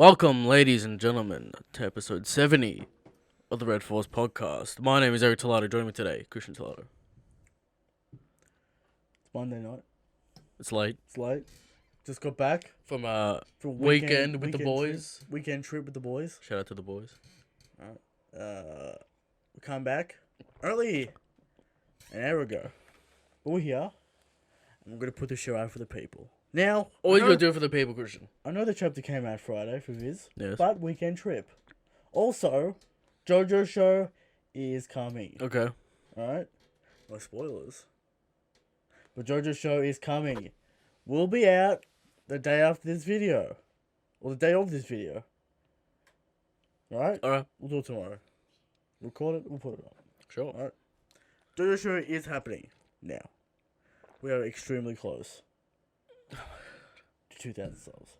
Welcome, ladies and gentlemen, to episode 70 of the Red Force podcast. My name is Eric Tolato. Joining me today, Christian Tolato. It's Monday night. It's late. It's late. Just got back From from weekend with the boys. Weekend trip with the boys. Shout out to the boys. We come back early an hour ago. But we're here. And we're going to put the show out for the people. Now, All you gotta do it for the people, Christian. I know the chapter came out Friday for Viz. Yes. But weekend trip. Also, JoJo's show is coming. Okay. Alright? No spoilers. But JoJo's show is coming. Will be out the day after this video. Or the day of this video. Alright? Alright. We'll do it tomorrow. Record it, we'll put it on. Sure. Alright? JoJo's show is happening now. We are extremely close to 2,000 subs.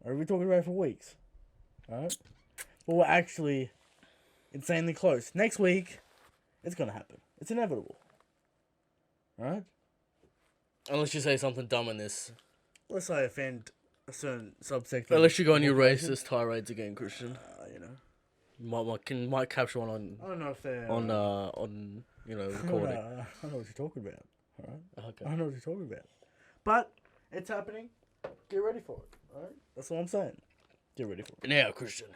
We've been talking about it for weeks. Alright? But we're actually insanely close. Next week, it's gonna happen. It's inevitable. Alright? Unless you say something dumb in this. Unless I offend a certain subsect. Unless you go on your population. racist tirades again, Christian. You know. Might capture one on I don't know if they're... recording. I don't know what you're talking about. Alright? Okay. I don't know what you're talking about. But, it's happening. Get ready for it. Alright? That's what I'm saying. Get ready for it. Now, Christian,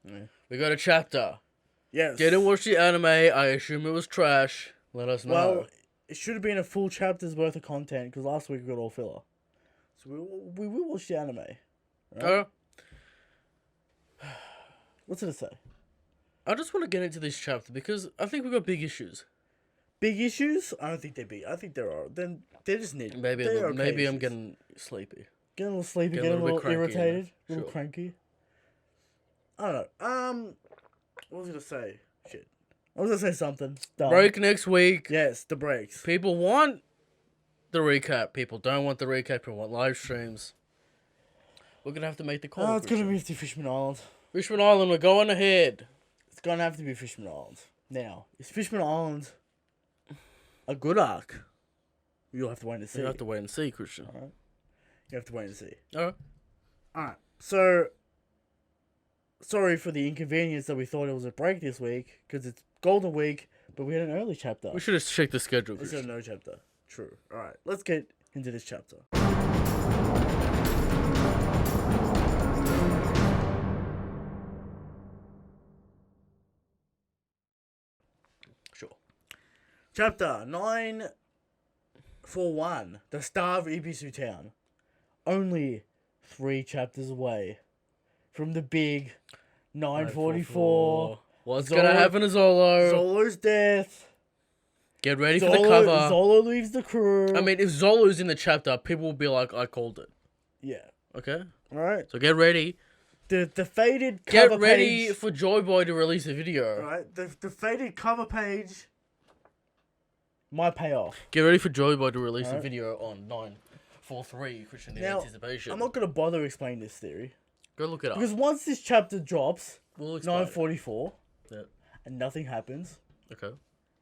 Yeah. we got a chapter. Yes. Didn't watch the anime. I assume it was trash. Let us know. Well, it should have been a full chapter's worth of content because last week we got all filler. So we will watch the anime. Right? What's it to say? I just want to get into this chapter because I think we've got big issues. Big issues? I don't think they're big. I think there are. Then they just need. Maybe they're maybe I'm issues. getting sleepy. Getting a little sleepy, Getting a getting a little little bit cranky, irritated, a little Sure. cranky. I don't know. What was I gonna say? Shit. I was gonna say something. Dumb. Break next week. Yes, the breaks. People want the recap. People don't want the recap. People want live streams. We're gonna have to make the call. Oh, it's gonna Christian. be to Fishman Island. Fishman Island. We're going ahead. It's gonna have to be Fishman Island. Now, is Fishman Island a good arc? You'll have to wait and see. You have to wait and see, Christian. Alright. You have to wait and see. Alright. Alright. So, sorry for the inconvenience that we thought it was a break this week, because it's Golden Week, but we had an early chapter. We should have checked the schedule, It's a Christian. no chapter. True. Alright, let's get into this chapter. Sure. Chapter 941, The Star of Ibisu Town. Only 3 chapters away from the big 944. What's Zolo- gonna happen to Zolo? Zolo's death. Get ready for the cover. Zolo leaves the crew. I mean, if Zolo's in the chapter, people will be like, I called it. Yeah. Okay? Alright. So get ready. The faded cover Get ready page. for Joy Boy to release a video. Alright. The faded cover page might pay off. Get ready for Joy Boy to release a Alright. video on 943 Christian in Now, anticipation. I'm not going to bother explaining this theory. Go look it up. Because once this chapter drops, We'll explain. 944, Yeah. and nothing happens, Okay.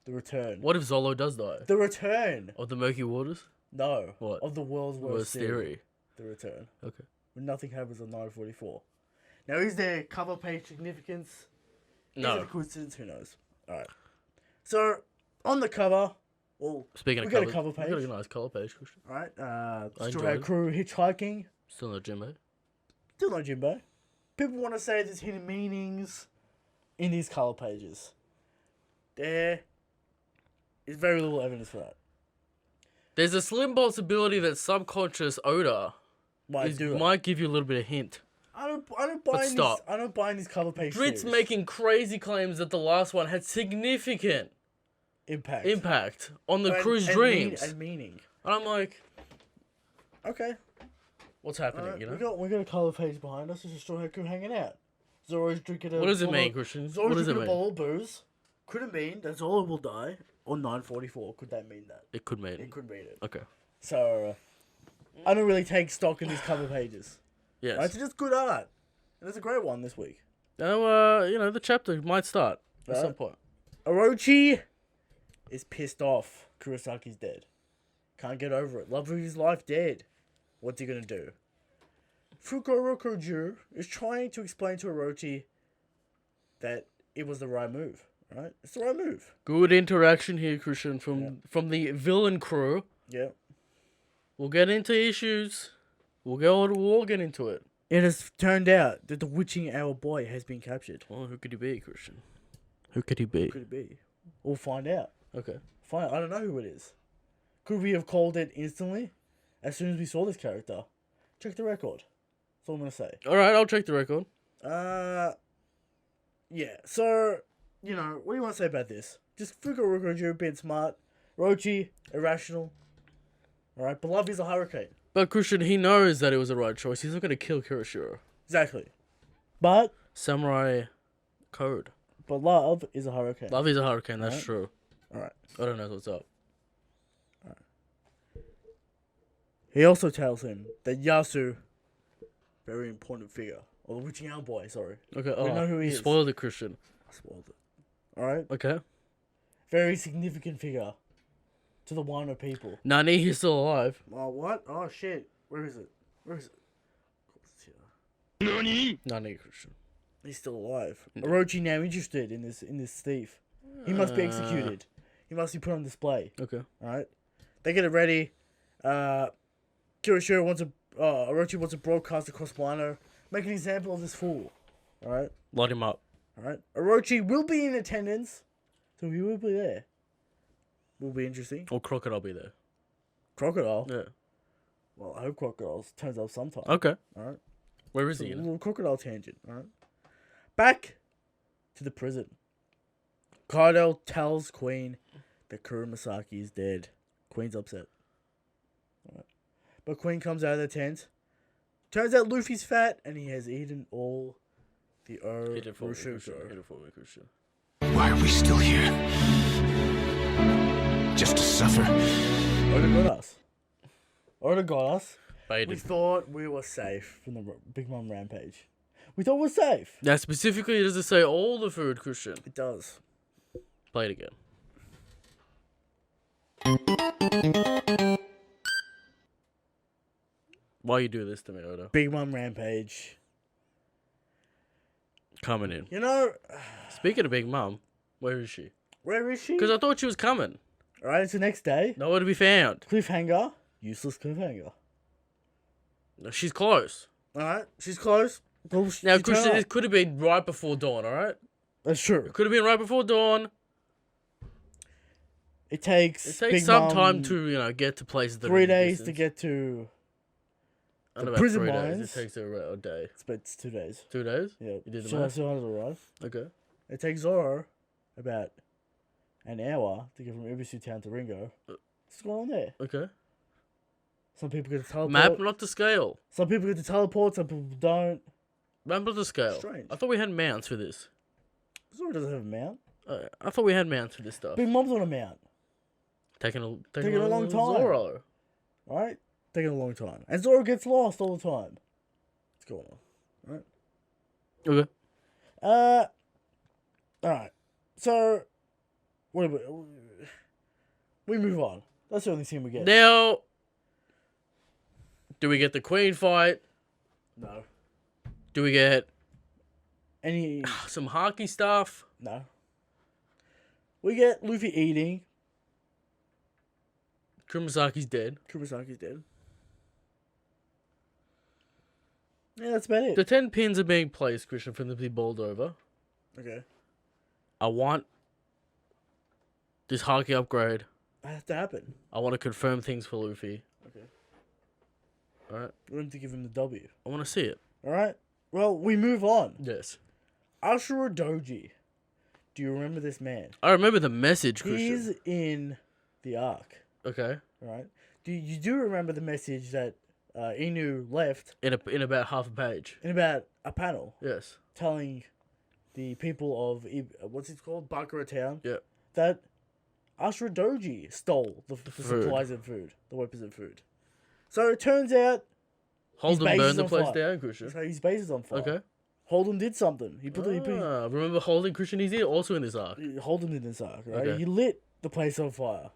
the return. What if Zolo does die? The return. Of the Murky Waters? No. What? Of the world's worst Worst theory. The return. Okay. When nothing happens on 944. Now, is there cover page significance? Is it No. a coincidence? Who knows? Alright. So, on the cover, well, Speaking we of got a covers, cover we got a page. nice color page, Christian. Alright, I Straw enjoyed Hat it. Crew hitchhiking. Still no Jimbo. Still no Jimbo. People want to say there's hidden meanings in these color pages. There is very little evidence for that. There's a slim possibility that subconscious odor Might do it. might give you a little bit of hint. I don't buy in stop. this. I don't buy in these cover page Brit's theories. making crazy claims that the last one had significant impact on the And- crew's and dreams. and meaning. And I'm like, Okay. what's happening, Alright, you know? we got a color page behind us. There's a Straw Hat Crew hanging out. Zoro's drinking a. What does it bottle- mean, Christian? Zoro's What does it drinking a mean? bottle of booze. Could it mean that Zoro will die on 944? Could that mean that? It could mean. It could mean it. Okay. So, I don't really take stock in these cover pages. Yes. Right? It's just good art. And it's a great one this week. Now, the chapter might start at Right. some point. Orochi is pissed off. Kurosaki's dead. Can't get over it. Love of his life dead. What's he gonna do? Fukurokuju is trying to explain to Orochi that it was the right move. Right? It's the right move. Good interaction here, Christian, from the villain crew. Yeah. We'll get into issues. We'll all get into it. It has turned out that the witching hour boy has been captured. Well, who could he be, Christian? Who could he be? Who could it be? We'll find out. Okay. I don't know who it is. Could we have called it instantly as soon as we saw this character? Check the record. That's all I'm gonna say. All right, I'll check the record. Yeah. So, what do you want to say about this? Just Fukurokuju being smart, Rochi irrational. All right, but love is a hurricane. But Christian, he knows that it was the right choice. He's not going to kill Kirishiro. Exactly. But Samurai code. love is a hurricane. Love is a hurricane. That's Alright. true. All right. I don't know what's up. He also tells him that Yasu, very important figure, or the witching hour boy. Sorry, Okay. We know who he you is. spoiled it, Christian. I spoiled it. All right. Okay. Very significant figure to the Wano people. Nani, he's still alive. Oh, what? Oh, shit. Where is it? It's here. Nani, Christian. He's still alive. Orochi now interested in this thief. He must be executed. He must be put on display. Okay. Alright? They get it ready. Kirishiro Orochi wants to broadcast across Wano. Make an example of this fool. Alright? Light him up. Alright? Orochi will be in attendance. So he will be there. Will be interesting. Or Crocodile be there. Crocodile? Yeah. Well, I hope Crocodile turns up sometime. Okay. Alright? Where is It's a he? little crocodile tangent. Alright? Back to the prison. Kaido tells Queen that Kuromasaki is dead. Queen's upset. Alright. But Queen comes out of the tent. Turns out Luffy's fat and he has eaten all the Hit it for me, Christian. Hit Orushuko. it for me, Christian. Why are we still here? Just to suffer? Oda got us. Oda got us. We Baited. thought we were safe from the Big Mom rampage. We thought we were safe. Now, specifically, does it say all the food, Christian? It does. Play it again. Why you do this to me, Oda? Big Mom rampage. Coming in. Speaking of Big Mum, where is she? Where is she? Because I thought she was coming. Alright, it's the next day. Nowhere to be found. Cliffhanger. Useless cliffhanger. No, she's close. Alright, she's close. Well, Now, she Christian, turned it up. could have been right before dawn, alright? That's true. It could have been right before dawn. It takes It takes Big some Mom time to, get to places that are 3 in the days to distance. get to. And the about prison 3 days. mines. It takes her a day. It's 2 days. 2 days? Yeah. You did the so math? still has to arrive. Okay. It takes Zoro about an hour to get from Ibisu Town to Ringo. What's going on there? Okay. Some people get to teleport. Map not to scale. Some people get to teleport. Some people don't. Map not to scale. Strange. I thought we had mounts for this. Zoro doesn't have a mount. I thought we had mounts for this stuff. Big Mom's on a mount. Taking a long time. Zoro. Alright? Taking a long time. And Zoro gets lost all the time. What's going on? Alright? Okay. Alright. So, we move on. That's the only scene we get. Now, do we get the Queen fight? No. Do we get Any... some Haki stuff? No. We get Luffy eating. Kuromasaki's dead. Kurosaki's dead. Yeah, that's about it. The 10 pins are being placed, Christian, for them to be bowled over. Okay. I want this Haki upgrade. That has to happen. I want to confirm things for Luffy. Okay. Alright. We need to give him the W. I want to see it. Alright? Well, we move on. Yes. Ashura Doji. Do you remember this man? I remember the message, Christian. He's in the Ark. Okay. Alright? Do you remember the message that Inu left In about half a page. in about a panel Yes. telling the people of what's it called, Bakura Town, Yeah. that Ashura Doji stole the food. supplies of food, the weapons of food. So it turns out Holden base burned is the on place fire. down, Christian. his base is on fire. Okay. Holden did something. He put Remember Holden, Christian? He's here also in this arc. Holden did this arc, right? Okay. He lit the place on fire.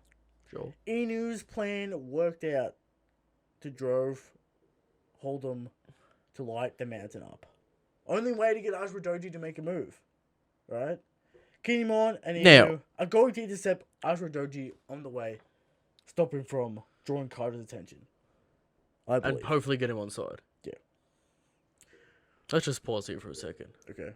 Sure. Inu's plan worked out to drove Holden to light the mountain up. Only way to get Ashura Doji to make a move. Right? Kinemon and Now- Inu are going to intercept Ashura Doji on the way, stop him from drawing Kaido's attention. I And believe. hopefully get him on side. Yeah. Let's just pause here for a second. Okay.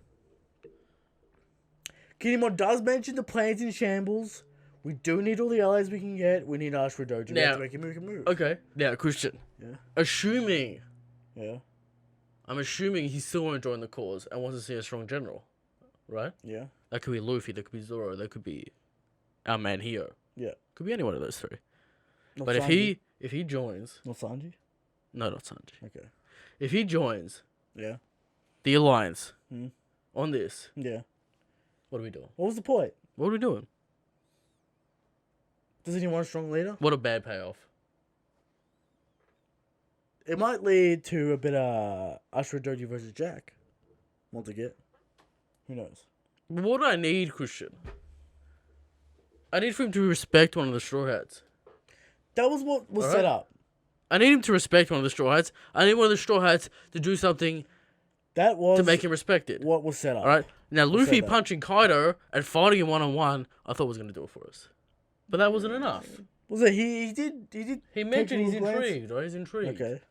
Kinemon does mention the plans in shambles. We do need all the allies we can get. We need Ashura Doji. We have Now- to make him move. Okay. Now, Christian. Yeah. Assuming, Yeah. I'm assuming he still won't join the cause and wants to see a strong general. Right? Yeah. That could be Luffy, that could be Zoro, that could be our man Hio. Yeah. Could be any one of those three. Not But Sanji. if he joins, Not Sanji? no, not Sanji. Okay. If he joins Yeah. the alliance Hmm. on this, Yeah. what are we doing? What was the point? What are we doing? Doesn't he want a strong leader? What a bad payoff. It might lead to a bit of Ashura Doji versus Jack. Want to get? Who knows? What do I need, Christian? I need for him to respect one of the Straw Hats. That was what was Alright. set up. I need him to respect one of the Straw Hats. I need one of the Straw Hats to do something That was to make him respected. what was set up. Alright? Now, Luffy that? punching Kaido and fighting him one-on-one, I thought was going to do it for us. But that wasn't enough. Was it? He did. He take mentioned a he's little glance? intrigued, right? He's intrigued. Okay.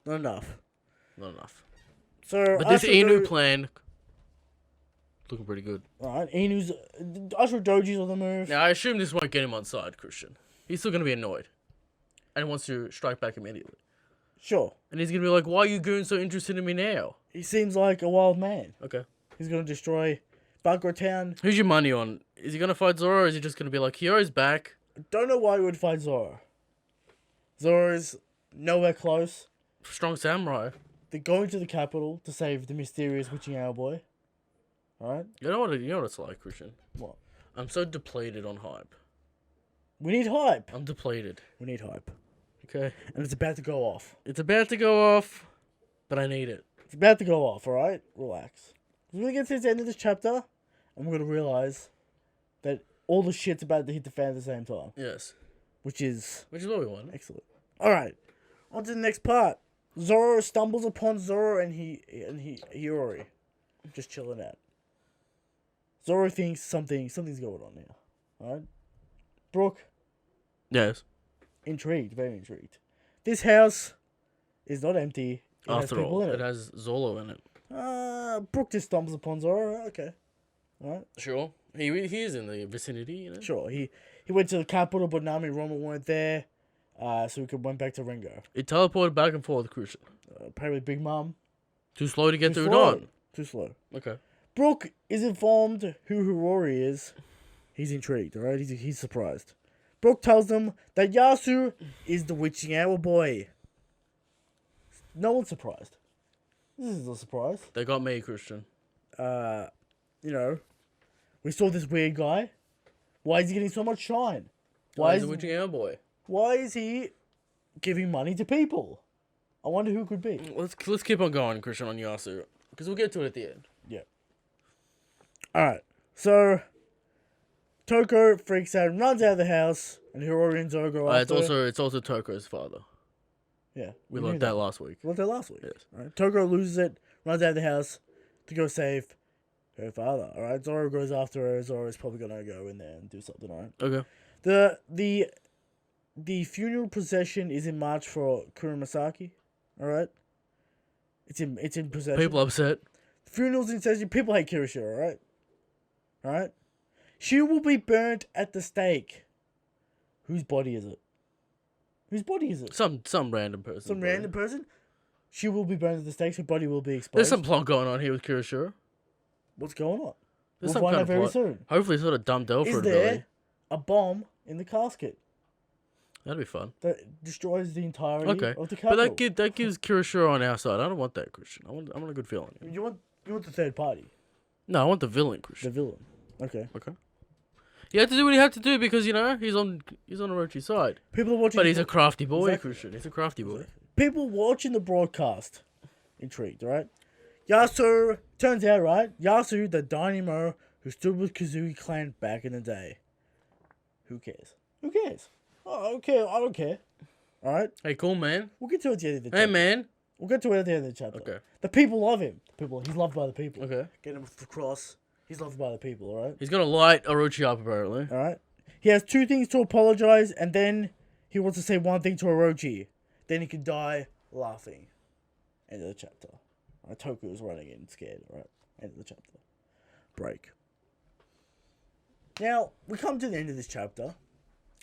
Not enough. Not enough. So But this Ashura Inu Do- plan, looking pretty good. Alright, Inu's Ashura Doji's on the move. Now, I assume this won't get him on side, Christian. He's still going to be annoyed. And wants to strike back immediately. Sure. And he's going to be like, why are you goons so interested in me now? He seems like a wild man. Okay. He's gonna destroy Bagro Town. Who's your money on? Is he going to fight Zoro or is he just going to be like, Hyo's back? Don't know why he would fight Zoro. Zoro's nowhere close. Strong samurai. They're going to the capital to save the mysterious witching owl boy. Alright? You know what it's like, Christian? What? I'm so depleted on hype. We need hype. I'm depleted. We need hype. Okay. And it's about to go off. It's about to go off, but I need it. It's about to go off, alright? Relax. We're gonna get to the end of this chapter, and we're gonna realize that all the shit's about to hit the fan at the same time. Yes. Which is Which is what we want. excellent. Alright. On to the next part. Zoro stumbles upon Zoro and Hiyori. Just chilling out. Zoro thinks something's going on here. Alright? Brooke, Yes. intrigued, very intrigued. This house is not empty. It has After people all, in it has Zolo in it. Brooke just stumbles upon Zoro. Okay. Alright. Sure. He is in the vicinity, you know? Sure. He went to the capital, but Nami and Roma weren't there. So he went back to Ringo. It teleported back and forth, Christian. Apparently Big Mom. Too slow to get Too through slow. Dawn. Too slow. Okay. Brooke is informed who Hirori is. He's intrigued, alright? He's surprised. Brooke tells them that Yasu is the witching hour boy. No one's surprised. This is a surprise. They got me, Christian. You know, we saw this weird guy. Why is he getting so much shine? Why is the witching hour boy? Why is he giving money to people? I wonder who it could be. Let's keep on going, Christian, on Yasu. Because we'll get to it at the end. Yeah. Alright, so Toko freaks out and runs out of the house, and Hirori and Zoro go after. It's also Toko's father. Yeah. We knew learned that last week. We learned that last week. Yes. Alright, Toko loses it, runs out of the house to go save her father. Alright, Zoro goes after her. Zoro's probably gonna go in there and do something, alright? Okay. The funeral procession is in March for Kuromasaki. Alright? It's in procession. People upset. The funeral's in session. People hate Kirishiro, alright? Alright? She will be burnt at the stake. Whose body is it? Whose body is it? Some random person. Some bro. random person? She will be burned at the stake. Her body will be exposed. There's some plot going on here with Kirishiro. What's going on? There's We'll some find kind out of very plot. soon. Hopefully it's not a dumb Delphi Is ability. there a bomb in the casket That'd be fun. that destroys the entirety Okay. of the But capital? that gives Kirishiro on our side. I don't want that, Christian. I want a good feeling. You want the third party, No, I want the villain, the Christian. villain. Okay. Okay. He had to do what he had to do because, you know, he's on Orochi's side. People are watching. But he's a crafty boy, Exactly. Christian. He's a crafty boy. People watching the broadcast intrigued, right? Yasu, turns out, right? Yasu, the dynamo who stood with Kazooie clan back in the day. Who cares? Who cares? Oh, I don't care. I don't care. Alright? Hey, cool, man. We'll get to it at the end of the Hey, chapter. man. We'll get to it at the end of the chapter. Okay. The people love him. He's loved by the people. Okay. Get him the cross. He's loved by the people, alright? He's gonna light Orochi up, apparently. Alright? He has 2 things to apologize, and then he wants to say 1 thing to Orochi. Then he can die laughing. End of the chapter. Toku is running in scared, alright? End of the chapter. Break. Now, we come to the end of this chapter,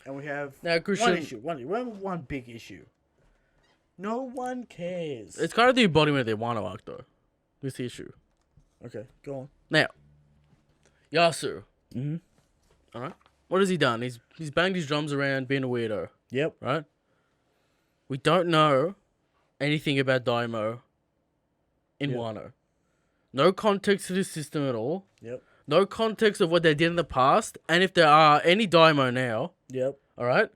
and we have Now, Christian, one issue. We have one big issue. No one cares. it's kind of the embodiment of the Wano arc, though. This issue. Okay, go on. Now, Yasu. Mhm. Alright? What has he done? He's banged his drums around being a weirdo, Yep. right? We don't know anything about Daimo in Yep. Wano. No context to this system at all. Yep. No context of what they did in the past, and if there are any Daimo now, Yep. alright?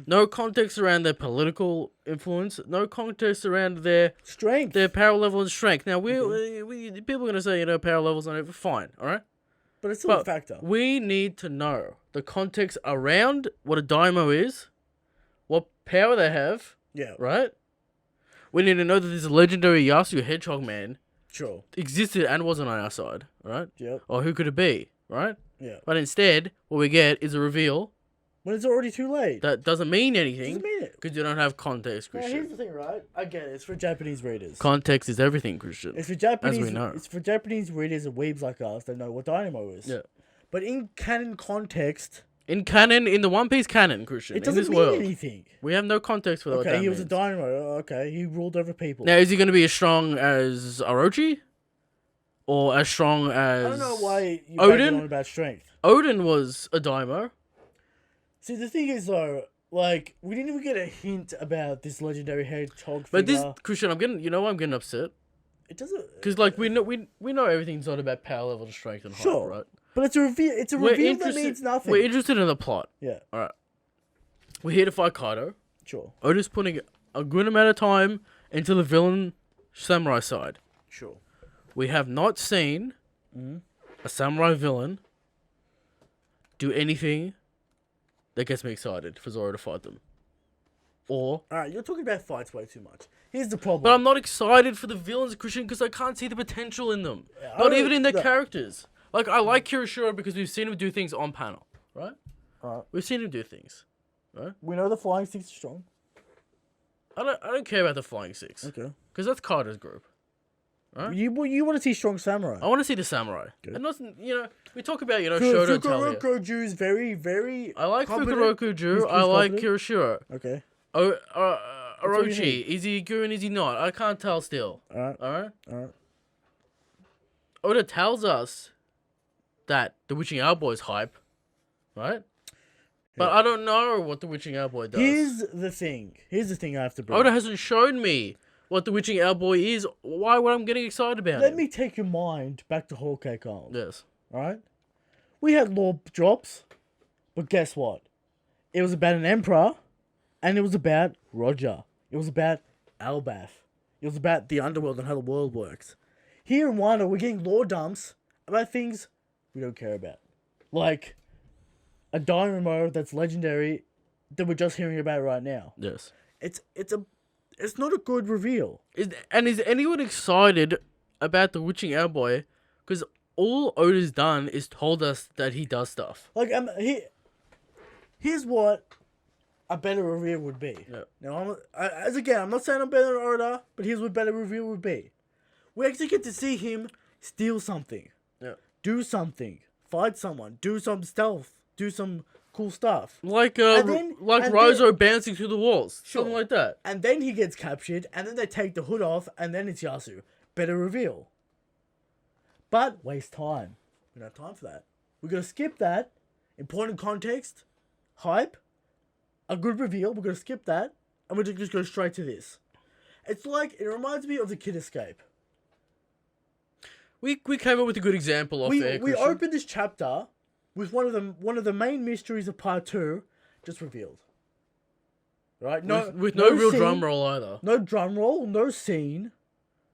No context around their political influence. No context around their Strength. power level and strength. Now, we people are going to say, power levels on it. Fine, alright? But it's still a But factor. we need to know the context around what a Daimo is, what power they have, Yeah. right? We need to know that this legendary Yasu Hedgehog Man Sure. existed and wasn't on our side, right? Yep. Or who could it be, right? Yeah. But instead, what we get is a reveal When it's already too late. that doesn't mean anything Doesn't mean it. because you don't have context, Now, Christian. here's the thing, right? I get it. It's for Japanese readers. Context is everything, Christian. It's for Japanese. we know. It's for Japanese readers and weebs like us that know what Dynamo is. Yeah. But in canon context, In canon, in the One Piece canon, Christian, it in doesn't this mean world, anything. we have no context for what Okay, that he was a means. Dynamo. Okay, he ruled over people. Now, is he going to be as strong as Orochi? Or as strong as... I don't know why you Odin? on about strength. Odin was a Daimo. See, the thing is though, like we didn't even get a hint about this legendary hedgehog But figure. this, Christian, I'm getting upset. It doesn't. Because, like, we know everything's not about power level to strength and height, Sure. right? But it's a reveal. It's a We're reveal that interested- means nothing. We're interested in the plot. Yeah. Alright. We're here to fight Kaido. Sure. Oda's putting a good amount of time into the villain samurai side. Sure. We have not seen a samurai villain do anything that gets me excited for Zoro to fight them. Or... All right, you're talking about fights way too much. Here's the problem. But I'm not excited for the villains, Christian, because I can't see the potential in them. I Not don't- even in their look. characters. Like, I like Kirishiro because we've seen him do things on panel, right? Alright. We've seen him do things. We know the flying sticks are strong. I don't care about the Flying Six. Okay. Because that's Kaido's group. You want to see strong samurai. I want to see the samurai. Good. And not, we talk about, Shoto Talia. Fukuroka Ju's very, very. I like competent. Fukuroka Ju. He's I like competent. Kirishiro. Okay. Oh, what you Orochi. need. Is he good? Is he not? I can't tell still. Alright. Alright? Alright. Oda tells us that the Witching Hour Boy's hype. Right? But I don't know what the Witching Hour Boy does. Here's the thing I have to bring. Oda hasn't shown me what the Witching Hour Boy is. Why would I'm getting excited about Let it? me take your mind back to Whole Cake Island. Yes. Alright? We had law drops, but guess what? It was about an emperor, and it was about Roger. It was about Albath. It was about the underworld and how the world works. Here in Wano, we're getting law dumps about things we don't care about. Like a dynamo that's legendary that we're just hearing about right now. Yes. It's not a good reveal. Is anyone excited about the Witching Hour Boy? Because all Oda's done is told us that he does stuff. Like here's what a better reveal would be. Yeah. Now, I'm not saying I'm better than Oda, but here's what a better reveal would be. We actually get to see him steal something, Yeah. do something, fight someone, do some stealth, do some cool stuff. Like then- like and Rozo bouncing through the walls. Something Sure. like that. And then he gets captured, and then they take the hood off, and then it's Yasu. Better reveal. But waste time. We don't have time for that. We're gonna skip that. Important context, hype, a good reveal. We're gonna skip that, and we're just go straight to this. It reminds me of the Kid Escape. We came up with a good example of We Christian. opened this chapter with one of the main mysteries of part 2 just revealed. Right? with no real scene, drum roll either. no drum roll, no scene,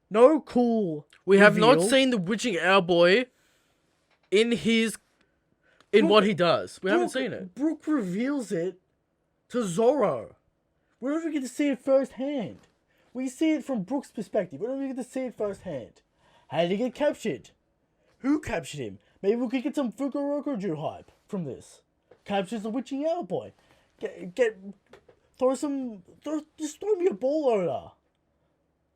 no cool. We have not reveal. seen the Witching Hour Boy in what he does. We haven't seen it. Brooke reveals it to Zoro. We don't even get to see it firsthand. We see it from Brook's perspective. We don't even get to see it firsthand. How did he get captured? Who captured him? Maybe we could get some Fukurokuju hype from this. Captures the witching hour boy. Just throw me a ball over.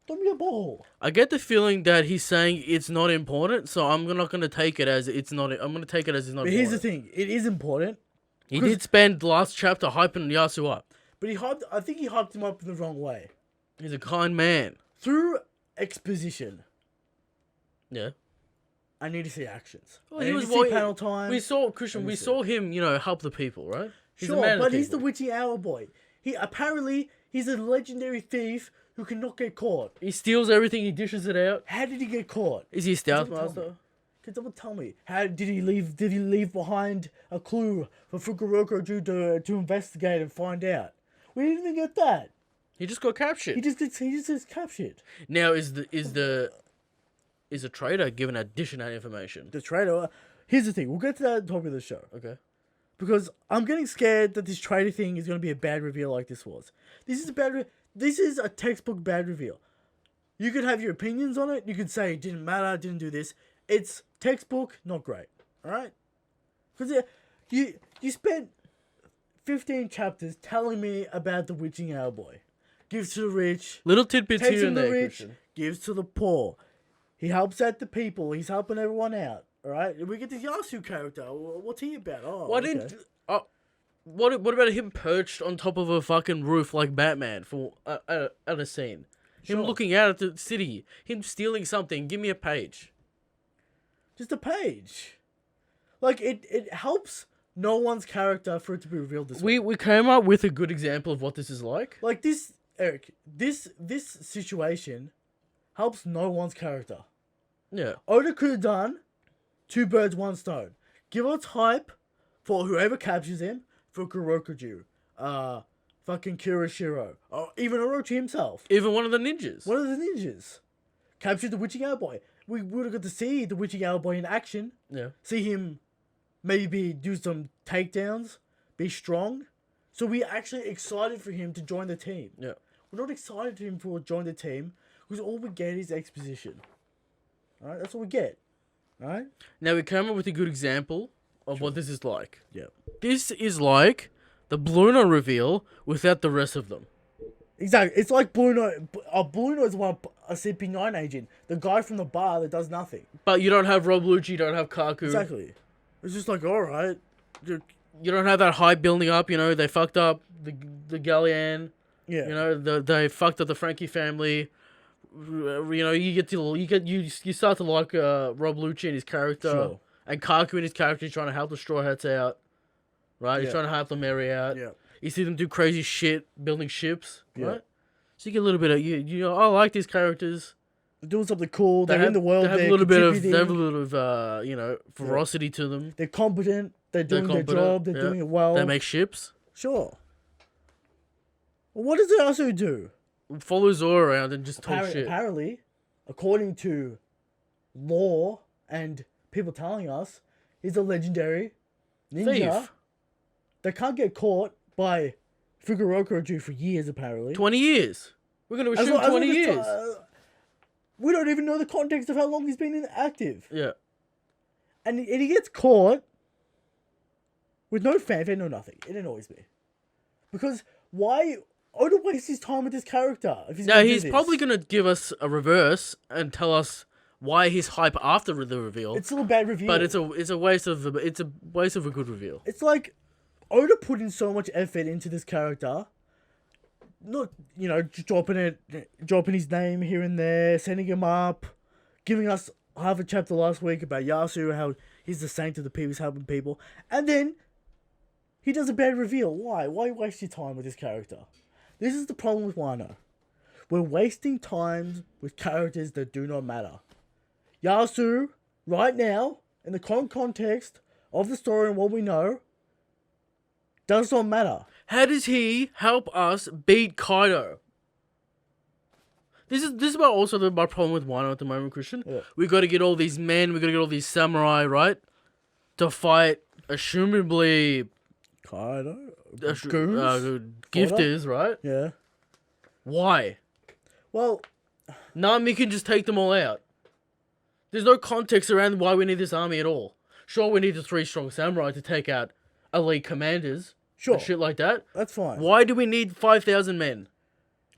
Throw me a ball. I get the feeling that he's saying it's not important, so I'm not going to take it as it's not. I'm going to take it as it's not But important. here's the thing. It is important. He did spend the last chapter hyping Yasu up. But I think he hyped him up in the wrong way. He's a kind man. Through exposition, Yeah. I need to see actions. Well, I he need was to see panel time. We saw Christian. We saw him, help the people, right? He's a Sure, man of but the he's the people. witchy hour boy. He's a legendary thief who cannot get caught. He steals everything. He dishes it out. How did he get caught? Is he a stealth Someone tell master? me. Can someone tell me? How did he leave? Did he leave behind a clue for Fukurokuju to investigate and find out? We didn't even get that. He just got captured. He just gets captured. Now is the traitor given additional information? The traitor. Here's the thing. We'll get to that at the top of the show. Okay. Because I'm getting scared that this traitor thing is going to be a bad reveal like this was. This is a textbook bad reveal. You could have your opinions on it. You could say it didn't matter, didn't do this. It's textbook, not great. Alright? Because you spent 15 chapters telling me about the witching hour boy. Gives to the rich. Little tidbits Takes here from and the there, rich. Christian. Gives to the poor. He helps out the people. He's helping everyone out. Alright? We get this Yasu character. What's he about? Oh, Why okay. didn't? What about him perched on top of a fucking roof like Batman for at a scene? Him Sure. looking out at the city. Him stealing something. Give me a page. Just a page. Like, it helps no one's character for it to be revealed this way. We came up with a good example of what this is like. Like, this, Eric, this situation helps no one's character. Yeah. Oda could have done 2 birds, 1 stone. Give us hype for whoever captures him, for Kurokuju, fucking Kirishiro, or even Orochi himself. Even one of the ninjas. One of the ninjas. Captured the witching hour boy. We would have got to see the witching hour boy in action. Yeah. See him maybe do some takedowns, be strong. So we're actually excited for him to join the team. Yeah. We're not excited for him to join the team because all we get is exposition. Alright, that's all we get. Alright? Now we came up with a good example of what this is like. Yeah. This is like the Bluno reveal without the rest of them. Exactly. It's like Bluno. Bluno is a CP9 agent. The guy from the bar that does nothing. But you don't have Rob Lucci, you don't have Kaku. Exactly. It's just like, alright. You don't have that hype building up, they fucked up the Galleon. Yeah. They fucked up the Frankie family. You start to like Rob Lucci and his character. Sure. And Kaku and his character is trying to help the Straw Hats out. Right? He's Yeah. trying to help the Mary out. Yeah. You see them do crazy shit, building ships. Yeah. Right? So you get a little bit of, I like these characters. They're doing something cool. They're in the world. They have They're a little bit of, contributing. ferocity to them. They're competent. They're doing their competent, job. They're yeah. doing it well. They make ships. Sure. Well, what does Yasu do? Follow Zoro around and just talk shit. Apparently, according to lore and people telling us, he's a legendary ninja Thief. that can't get caught by Fukurokuju for years, apparently. 20 years. We're going to As assume long- as 20 long as- years. We don't even know the context of how long he's been inactive. Yeah. And he gets caught with no fanfare, no nothing. It annoys me. Because why Oda waste his time with this character? If he's Now, gonna do he's this? probably going to give us a reverse and tell us why he's hype after the reveal. It's still a bad review. But it's a waste of a good reveal. It's like Oda put in so much effort into this character. Not, just dropping his name here and there, sending him up, giving us half a chapter last week about Yasu, how he's the saint of the people, he's helping people. And then he does a bad reveal. Why? Why waste your time with this character? This is the problem with Wano. We're wasting time with characters that do not matter. Yasu, right now, in the current context of the story and what we know, does not matter. How does he help us beat Kaido? This is about also my problem with Wano at the moment, Christian. Yeah. We got to get all these men, we got to get all these samurai, right, to fight, assumably, Kaido? gifters, right? Yeah. Why? Well, Nami can just take them all out. There's no context around why we need this army at all. Sure, we need the 3 strong samurai to take out elite commanders. sure, And shit like that. that's fine. Why do we need 5,000 men?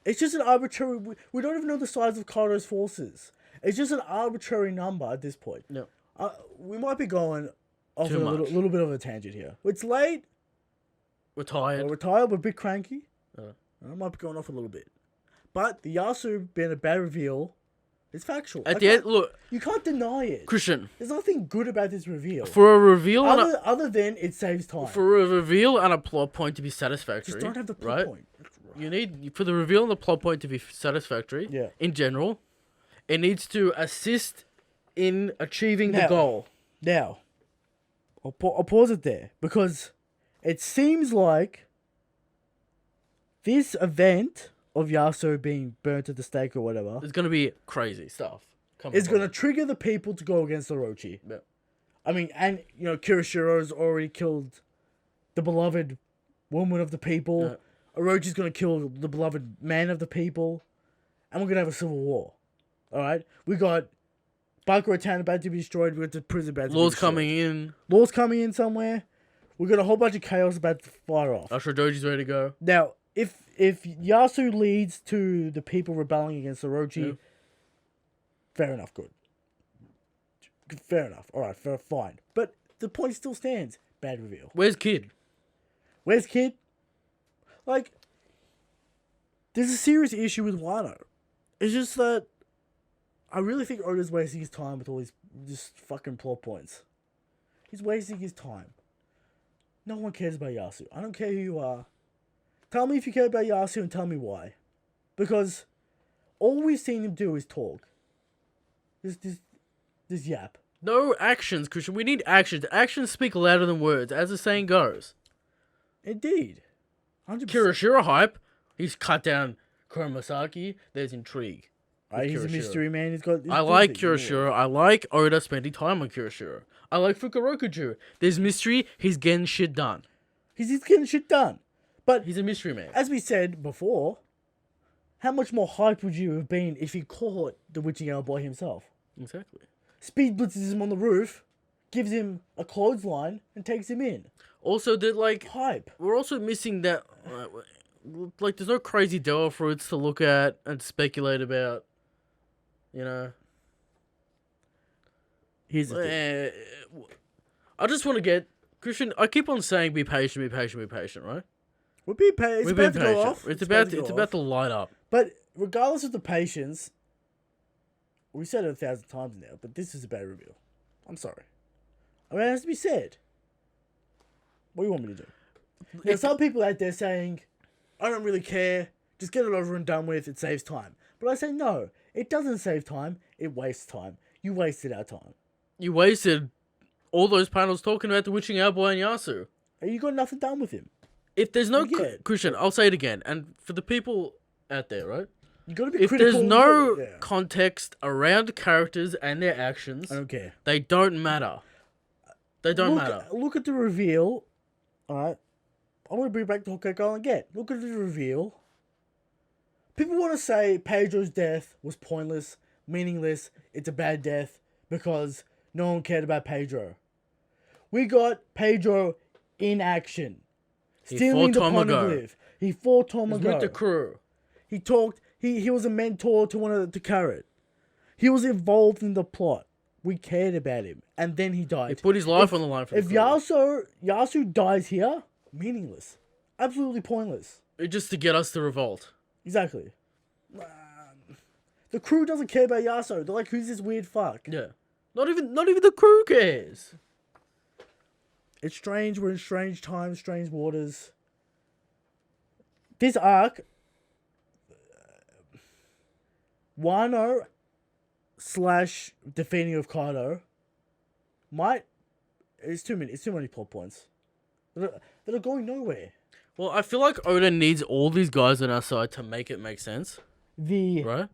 It's just an arbitrary. We don't even know the size of Kaido's forces. It's just an arbitrary number at this point. No. We might be going off Too on a much. little bit of a tangent here. It's late. We're tired. We're tired. We're a bit cranky. Uh. I might be going off a little bit. But the Yasu being a bad reveal is factual. At the end, look, You can't deny it. Christian, There's nothing good about this reveal. for a reveal and Other than it saves time. a plot point to be satisfactory, Just don't have the plot right? point. You need for the reveal and the plot point to be satisfactory. Yeah. In general, it needs to assist in achieving the Now- goal. Now, I'll pause it there because it seems like this event of Yasu being burnt at the stake or whatever It's gonna be crazy stuff. is going to trigger the people to go against Orochi. Yeah. I mean, and, Kirishiro's already killed the beloved woman of the people. Yeah. Orochi's going to kill the beloved man of the people. And we're going to have a civil war. Alright? We got Bakura Town about to be destroyed. We got the prison about to be Laws destroyed. coming in. Laws coming in somewhere. We got a whole bunch of chaos about to fire off. Ashura-doji's ready to go. Now, if Yasu leads to the people rebelling against Orochi, Yeah. fair enough, good. Fair enough. Alright, fine. But the point still stands. Bad reveal. Where's Kid? Where's Kid? Like, there's a serious issue with Wano. It's just that I really think Oda's wasting his time with all these just fucking plot points. He's wasting his time. No one cares about Yasu. I don't care who you are. Tell me if you care about Yasu and tell me why. Because all we've seen him do is talk. This yap. No actions, Christian. We need actions. Actions speak louder than words, as the saying goes. Indeed. 100%. Kirishiro hype. He's cut down Kuromasaki. There's intrigue. Right, he's a Kirishiro. mystery man. He's got. I like Kirishiro. I like Oda spending time on Kirishiro. I like Fukurokuju. There's mystery. He's getting shit done. He's getting shit done. But He's a mystery man. as we said before, how much more hype would you have been if he caught the witching hour boy himself? Exactly. Speed blitzes him on the roof, gives him a clothesline, and takes him in. Also, that like Hype. we're also missing that. Like, there's no crazy Doa fruits to look at and speculate about. You know. Here's the thing. I just want to get Christian. I keep on saying, be patient, be patient, be patient. Right? We're being patient. It's We've about been to go patient. off. It's to go about off. to light up. But regardless of the patience, we said it 1,000 times now, but this is a bad reveal. I'm sorry. I mean, it has to be said. What do you want me to do? There's some people out there saying, I don't really care. Just get it over and done with. It saves time. But I say, no. It doesn't save time. It wastes time. You wasted our time. You wasted all those panels talking about the witching hour boy and Yasu. And you got nothing done with him. If there's no Yeah. Christian, I'll say it again, and for the people out there, right? You got to be If critical. there's no Yeah. context around characters and their actions, I don't care. they don't matter. They don't matter. Look at the reveal. Alright. I want to bring back the Hokage Island again. Look at the reveal. People want to say Pedro's death was pointless, meaningless, it's a bad death, because no one cared about Pedro. We got Pedro in action. He Stealing fought the Tomago. poneglyph. He fought He was Tomago. with the crew. He talked. He was a mentor to one of the Carrot. He was involved in the plot. We cared about him, and then he died. He put his life on the line for the If crew. Yasu dies here, meaningless, absolutely pointless. Just to get us to revolt. Exactly. The crew doesn't care about Yasu. They're like, who's this weird fuck? Yeah. Not even the crew cares. It's strange. We're in strange times, strange waters. This arc, Wano / defeating of Kaido, it's too many plot points that are going nowhere. Well, I feel like Oda needs all these guys on our side to make it make sense, Right?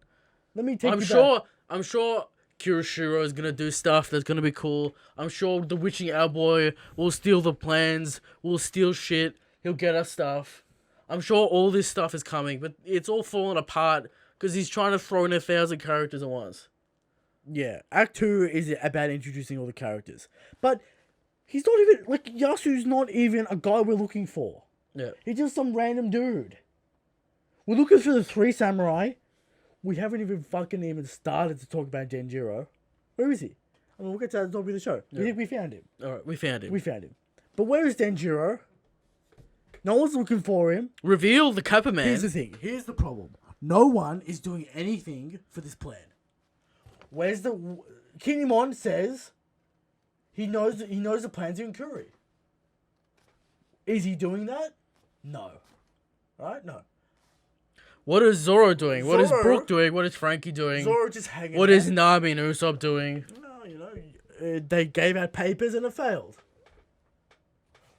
Let me take I'm you sure Kirishiro is gonna do stuff that's gonna be cool. I'm sure the witching hour boy will steal the plans, will steal shit, he'll get us stuff. I'm sure all this stuff is coming, but it's all falling apart Because he's trying to throw in 1,000 characters at once. Yeah, Act 2 is about introducing all the characters. But he's not even, like, Yasu's not even a guy we're looking for. Yeah. He's just some random dude. We're looking for the 3 samurai. We haven't even started to talk about Denjiro. Where is he? I mean, we'll get to that at the top of the show. Yeah. We found him. Alright, we found him. We found him. But where is Denjiro? No one's looking for him. Reveal the Kappa Man. Here's the thing. Here's the problem. No one is doing anything for this plan. Where's the... Kinemon says he knows the plans in Kuri. Is he doing that? No. Right? No. What is Zoro doing? What is Zoro- Brook doing? What is Frankie doing? Zoro just hanging What out. is Nami and Usopp doing? No, you know, they gave out papers and it failed.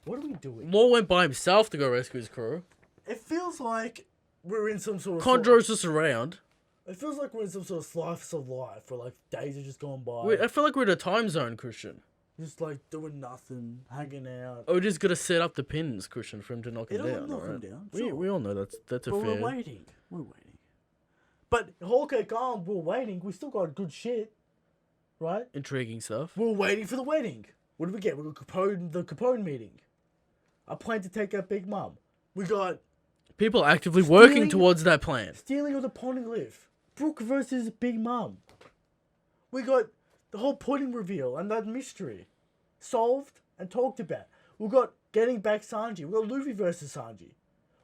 What are we doing? Law went by himself to go rescue his crew. It feels like we're in some sort of... Condro's just around. It feels like we're in some sort of slice of life where, like, days are just gone by. I feel like we're in a time zone, Christian. Just, like, doing nothing, hanging out. Oda's got to set up the pins, Christian, for him to knock him It'll down. knock him alright? down, We sure. we all know that's a But fair... we're waiting. We're waiting. But Hawkeye Khan, we're waiting. We still got good shit. Right? Intriguing stuff. We're waiting for the wedding. What did we get? We got the Capone meeting. I plan to take out Big Mom. We got People actively working Stealing- towards that plan. stealing of the Poneglyph. Brooke versus Big Mom. We got the whole pudding reveal and that mystery. Solved and talked about. We got getting back Sanji. We got Luffy versus Sanji.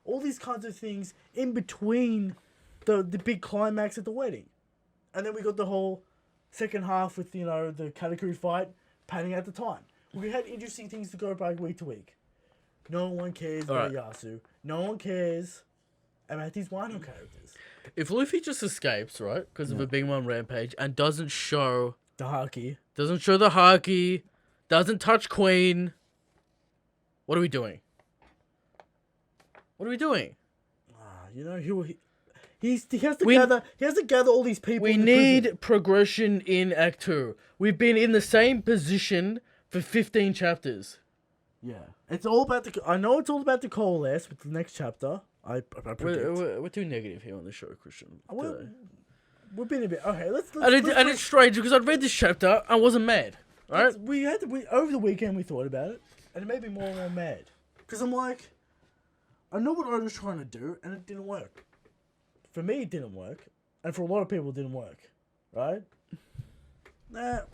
All these kinds of things in between the big climax at the wedding. And then we got the whole second half with, you know, the Katakuri fight panning out the time. We had interesting things to go by week to week. No one cares about Yasu. No one cares about these Wano characters. If Luffy just escapes, right, because of a Big Mom rampage, and doesn't show The Haki. the Haki, doesn't touch Queen, what are we doing? What are we doing? You know, he has to gather all these people. We in the need prison. progression in Act 2. We've been in the same position for 15 chapters. Yeah, it's all about I know it's all about the coalesce with the next chapter. I predict. We're too negative here on the show, Christian. We've been a bit okay. Let's And it's strange because I'd read this chapter, I wasn't mad. Right? we over the weekend we thought about it, and it made me more and more mad because I'm like, I know what I was trying to do, and it didn't work. For me, it didn't work, and for a lot of people, it didn't work. Right?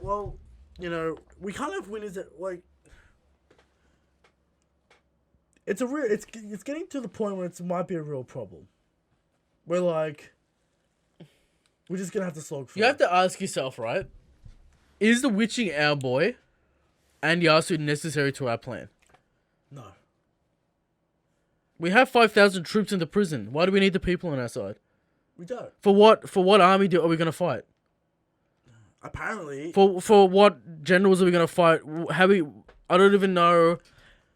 Well, you know, we can't have winners that like. It's getting to the point where it might be a real problem. We're like, we're just gonna have to slog through. You have to ask yourself, right? Is the witching our boy and Yasu necessary to our plan? No. We have 5,000 troops in the prison. Why do we need the people on our side? We don't. For what? For what army are we going to fight? Apparently. For what generals are we going to fight? I don't even know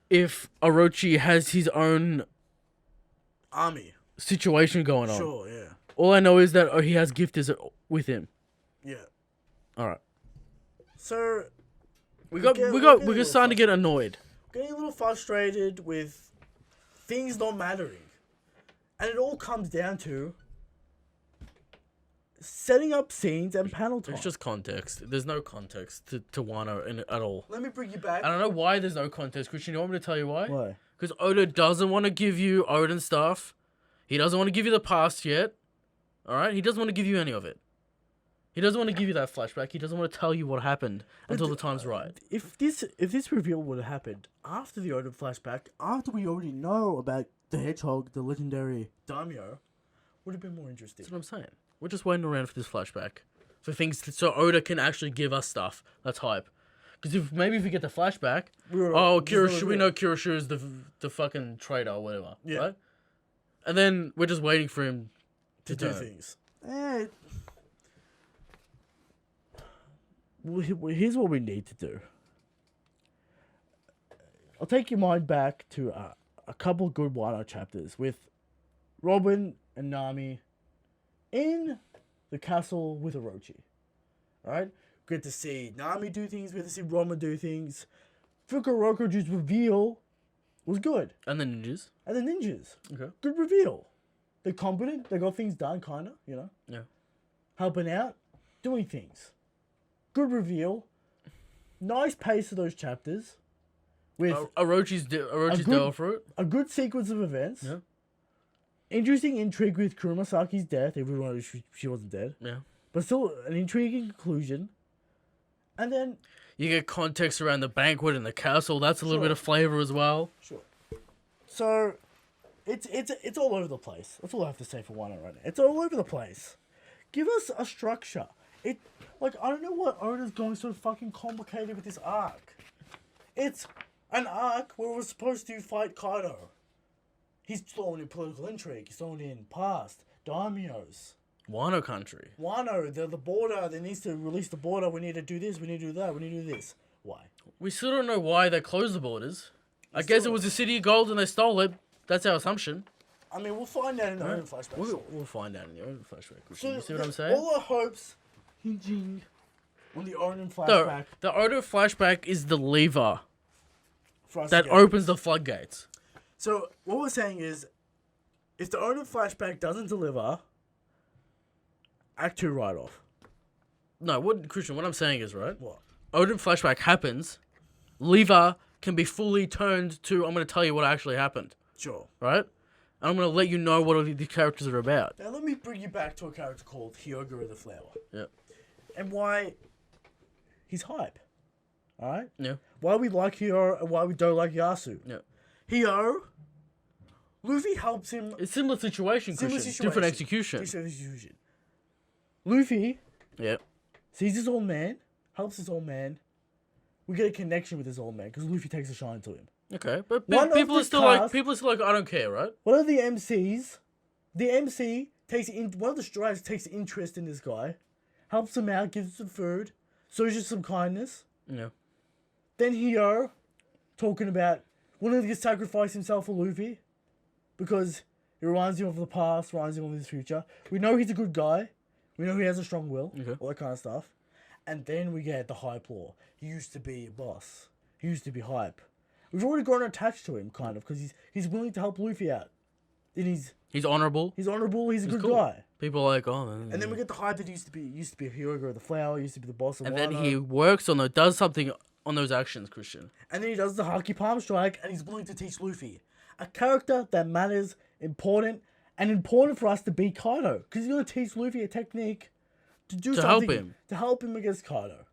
if Orochi has his own Army. situation going on. Sure, yeah. All I know is that he has gifters with him. Yeah. All right. So We're starting to get annoyed. getting a little frustrated with things not mattering. And it all comes down to setting up scenes and panel time. It's just context. There's no context to Wano at all. Let me bring you back. I don't know why there's no context, Christian. You want me to tell you why? Why? Because Oda doesn't want to give you Odin stuff. He doesn't want to give you the past yet. Alright? He doesn't want to give you any of it. He doesn't want to give you that flashback. He doesn't want to tell you what happened until the time's right. If this reveal would have happened after the Odin flashback, after we already know about the Hedgehog, the legendary daimyo, would have been more interesting. That's what I'm saying. We're just waiting around for this flashback. For things so Oda can actually give us stuff. That's hype. Because if we get the flashback, we know Kiroshu is the fucking traitor or whatever. Yeah. Right? And then we're just waiting for him to do things. Here's what we need to do. I'll take your mind back to a couple good Wano chapters with Robin and Nami in the castle with Orochi. Alright? Good to see Nami do things, good to see Robin do things. Fukurokuju's reveal was good. And the ninjas. And the ninjas. Okay. Good reveal. They're competent. They got things done, kind of, you know? Yeah. Helping out. Doing things. Good reveal. Nice pace of those chapters. With Orochi's dealt for it. a good sequence of events. Yeah. Interesting intrigue with Kuromasaki's death. Everyone knows she wasn't dead. Yeah. But still an intriguing conclusion. And then... You get context around the banquet and the castle. That's a little bit of flavor as well. Sure. So, it's all over the place. That's all I have to say for Wano right now. It's all over the place. Give us a structure. I don't know what Oda's going so fucking complicated with this arc. It's an arc where we're supposed to fight Kaido. He's throwing in political intrigue. He's throwing in past, daimyos. Wano country. Wano, the border, they needs to release the border. We need to do this, we need to do that, we need to do this. Why? We still don't know why they closed the borders. I guess it was the city of gold and they stole it. That's our assumption. I mean, we'll find out in the own flashback. We'll find out in the own flashback. So You see what I'm saying? all our hopes hinging on the Oden flashback The Oda flashback is the lever for us that to get. opens the floodgates. So what we're saying is, if the Oden flashback doesn't deliver, Act 2 write off. No, Christian, what I'm saying is, right? What? Odin flashback happens, lever can be fully turned to, I'm going to tell you what actually happened, Sure. right? And I'm going to let you know what all the characters are about. Now let me bring you back to a character called Hyuga of the Flower. Yeah. And why he's hype. Alright? Yeah. Why we like Hyo and why we don't like Yasu. Yeah. Hyo, Luffy helps him. It's similar situation, Christian. Different execution. Different execution. Luffy Yeah. sees his old man, helps his old man. We get a connection with his old man because Luffy takes a shine to him. Okay, but One people of are the still tasks- like, I don't care, right? One of the MCs, the MC one of the strides takes interest in this guy, helps him out, gives him some food, shows you some kindness. Yeah. Then Hyo, talking about wanting to sacrifice himself for Luffy, because it reminds him of the past, reminds him of his future. We know he's a good guy. We know he has a strong will, all that kind of stuff. And then we get the hype law. He used to be a boss. He used to be hype. We've already grown attached to him, kind of, because he's willing to help Luffy out. And He's honorable. he's honorable. He's a good cool. guy. People are like, oh. And then we get the hype that he used to be a hero of the flower. Used to be the boss of And Wano. then he works on does something on those actions, Christian. And then he does the Haki Palm Strike, and he's willing to teach Luffy. A character that matters, important for us to beat Kaido. Because he's going to teach Luffy a technique to do To something. help him. To help him against Kaido.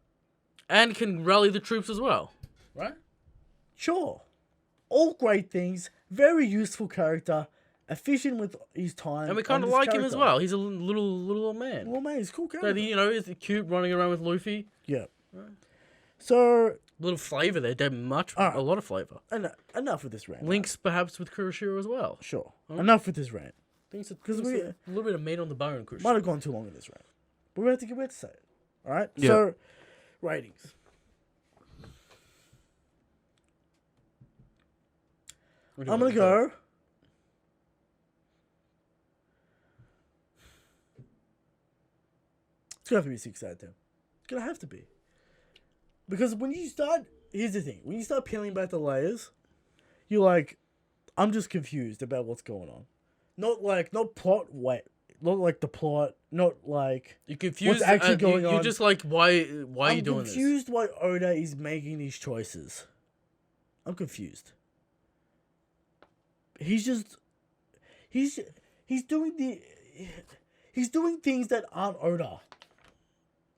And can rally the troops as well, right? Sure. All great things. Very useful character. Efficient with his time. And we kind of like him as well. He's a little old man. Well, man, he's a cool So character. he's cute running around with Luffy. Yeah. So, Little flavour there, a lot of flavour. enough with this rant. Links perhaps with Kuroshiro as well. Sure. Enough with this rant. Things a we- little bit of meat on the bone, Kuroshiro. Might have gone too long in this rant. But we have to get where to say it. Alright? Yeah. So, ratings. I'm going to go. It's going to have to be 6 out of 10. It's going to have to be. Because when you start. Here's the thing. When you start peeling back the layers, you're like, I'm just confused about what's going on. Not plot, not like the plot, not like You're confused. what's actually going You're on. just like, why are you I'm doing this? confused why Oda is making these choices. I'm confused. He's doing things that aren't Oda.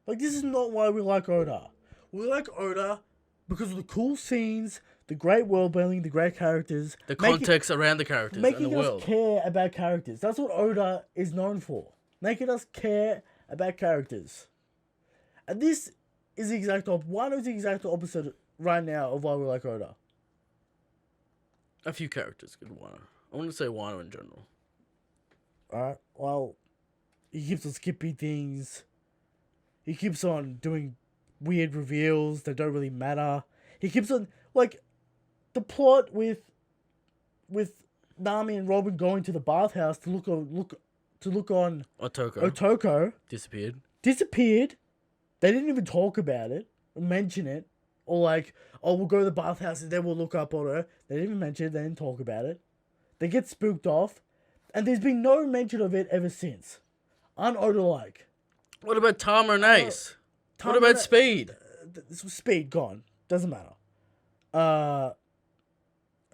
Like, this is not why we like Oda. We like Oda because of the cool scenes, the great world building, the great characters, The context around the characters and making the us world. care about characters. That's what Oda is known for. Making us care about characters. And this is the exact Wano is the exact opposite right now of why we like Oda. A few characters could Wano. I want to say Wano in general. Alright, well, he keeps on skipping things. He keeps on doing weird reveals that don't really matter. He keeps on, like, the plot with Nami and Robin going to the bathhouse to look on Otoko Otoko disappeared. They didn't even talk about it, or mention it, or like, oh, we'll go to the bathhouse and then we'll look up on her. They didn't even mention it. They didn't talk about it. They get spooked off, And there's been no mention of it ever since. Unoda-like. What about Tama and Ace? What Tama about and- Speed? This was Speed gone. Doesn't matter.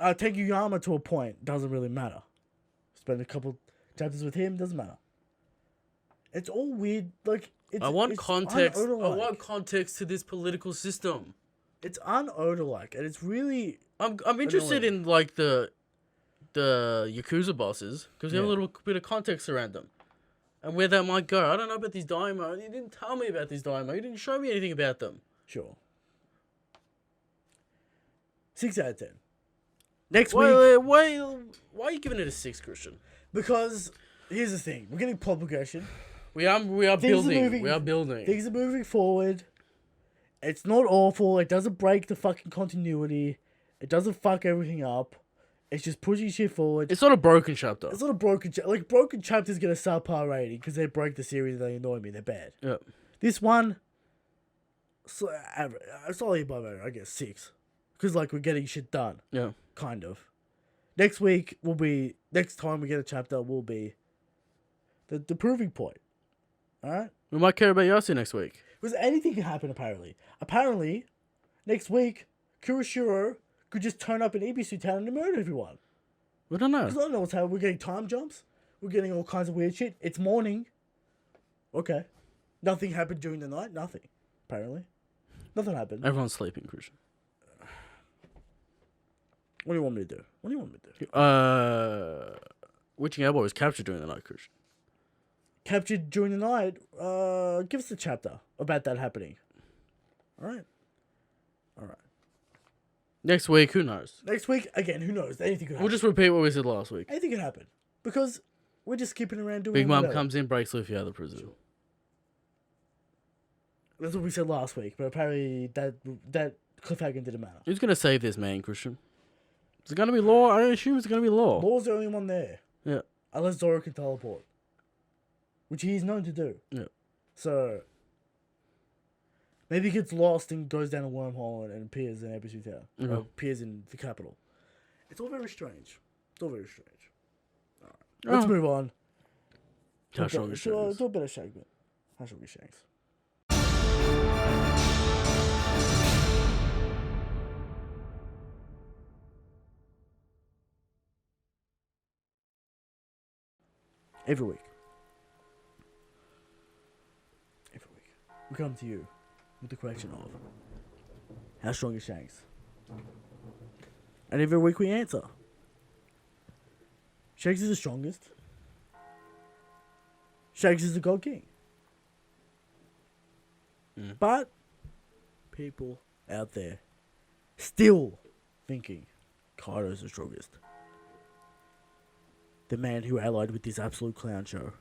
Teguyama to a point doesn't really matter. Spend a couple chapters with him, doesn't matter. It's all weird. Like it's. I want it's context. I un-Oda-like. want context to this political system. It's un-Oda-like, and it's really. I'm interested Annoying. in like the Yakuza bosses because we have a Yeah. little bit of context around them and where that might go. I don't know about these Daimyo. You didn't tell me about these Daimyo. You didn't show me anything about them. Sure. 6 out of 10. Next week, Why are you giving it a 6, Christian? because here's the thing: we're getting plot progression. We are Things are building. moving- We are building. Things are moving forward. It's not awful. It doesn't break the fucking continuity. It doesn't fuck everything up. It's just pushing shit forward. It's not a broken chapter. It's not a broken like broken chapters get a subpar rating because they break the series and they annoy me. They're bad. Yeah. This one, slightly above average, I guess 6, because like we're getting shit done, Yeah. kind of. Next week will be next time we get a chapter will be the proving point. All right, We might care about Yasu next week. because anything can happen. Apparently, next week Kuroshiro could just turn up in Ibisu Town and murder everyone. We don't know. Because I don't know what's happening. We're getting time jumps. We're getting all kinds of weird shit. It's morning. Okay. Nothing happened during the night. Nothing. Apparently. Nothing happened. Everyone's sleeping, Christian. What do you want me to do? Witching Elbow was captured during the night, Christian. Captured during the night. Give us a chapter about that happening. Alright. Next week, who knows? Next week, again, who knows? Anything could happen. We'll just repeat what we said last week. Anything could happen. Because we're just skipping around doing Big Mom whatever. comes in, breaks Luffy out of the prison. That's what we said last week, but apparently that cliffhanger didn't matter. Who's gonna save this man, Christian? Is it gonna be Law? I assume it's gonna be Law. Law's the only one there. Yeah. Unless Zoro can teleport. Which he is known to do. Yeah. So maybe he gets lost and goes down a wormhole and appears in Ebisu Town. Or Mhm. appears in the capital. It's all very strange. Alright. Oh. Let's move on. How strong is Shanks? Do a better segment. How strong is Shanks? Every week, we come to you with the question of how strong is Shanks? And every week we answer. Shanks is the strongest. Shanks is the God King. But people out there still thinking Kaido's the strongest. The man who allied with this absolute clown show.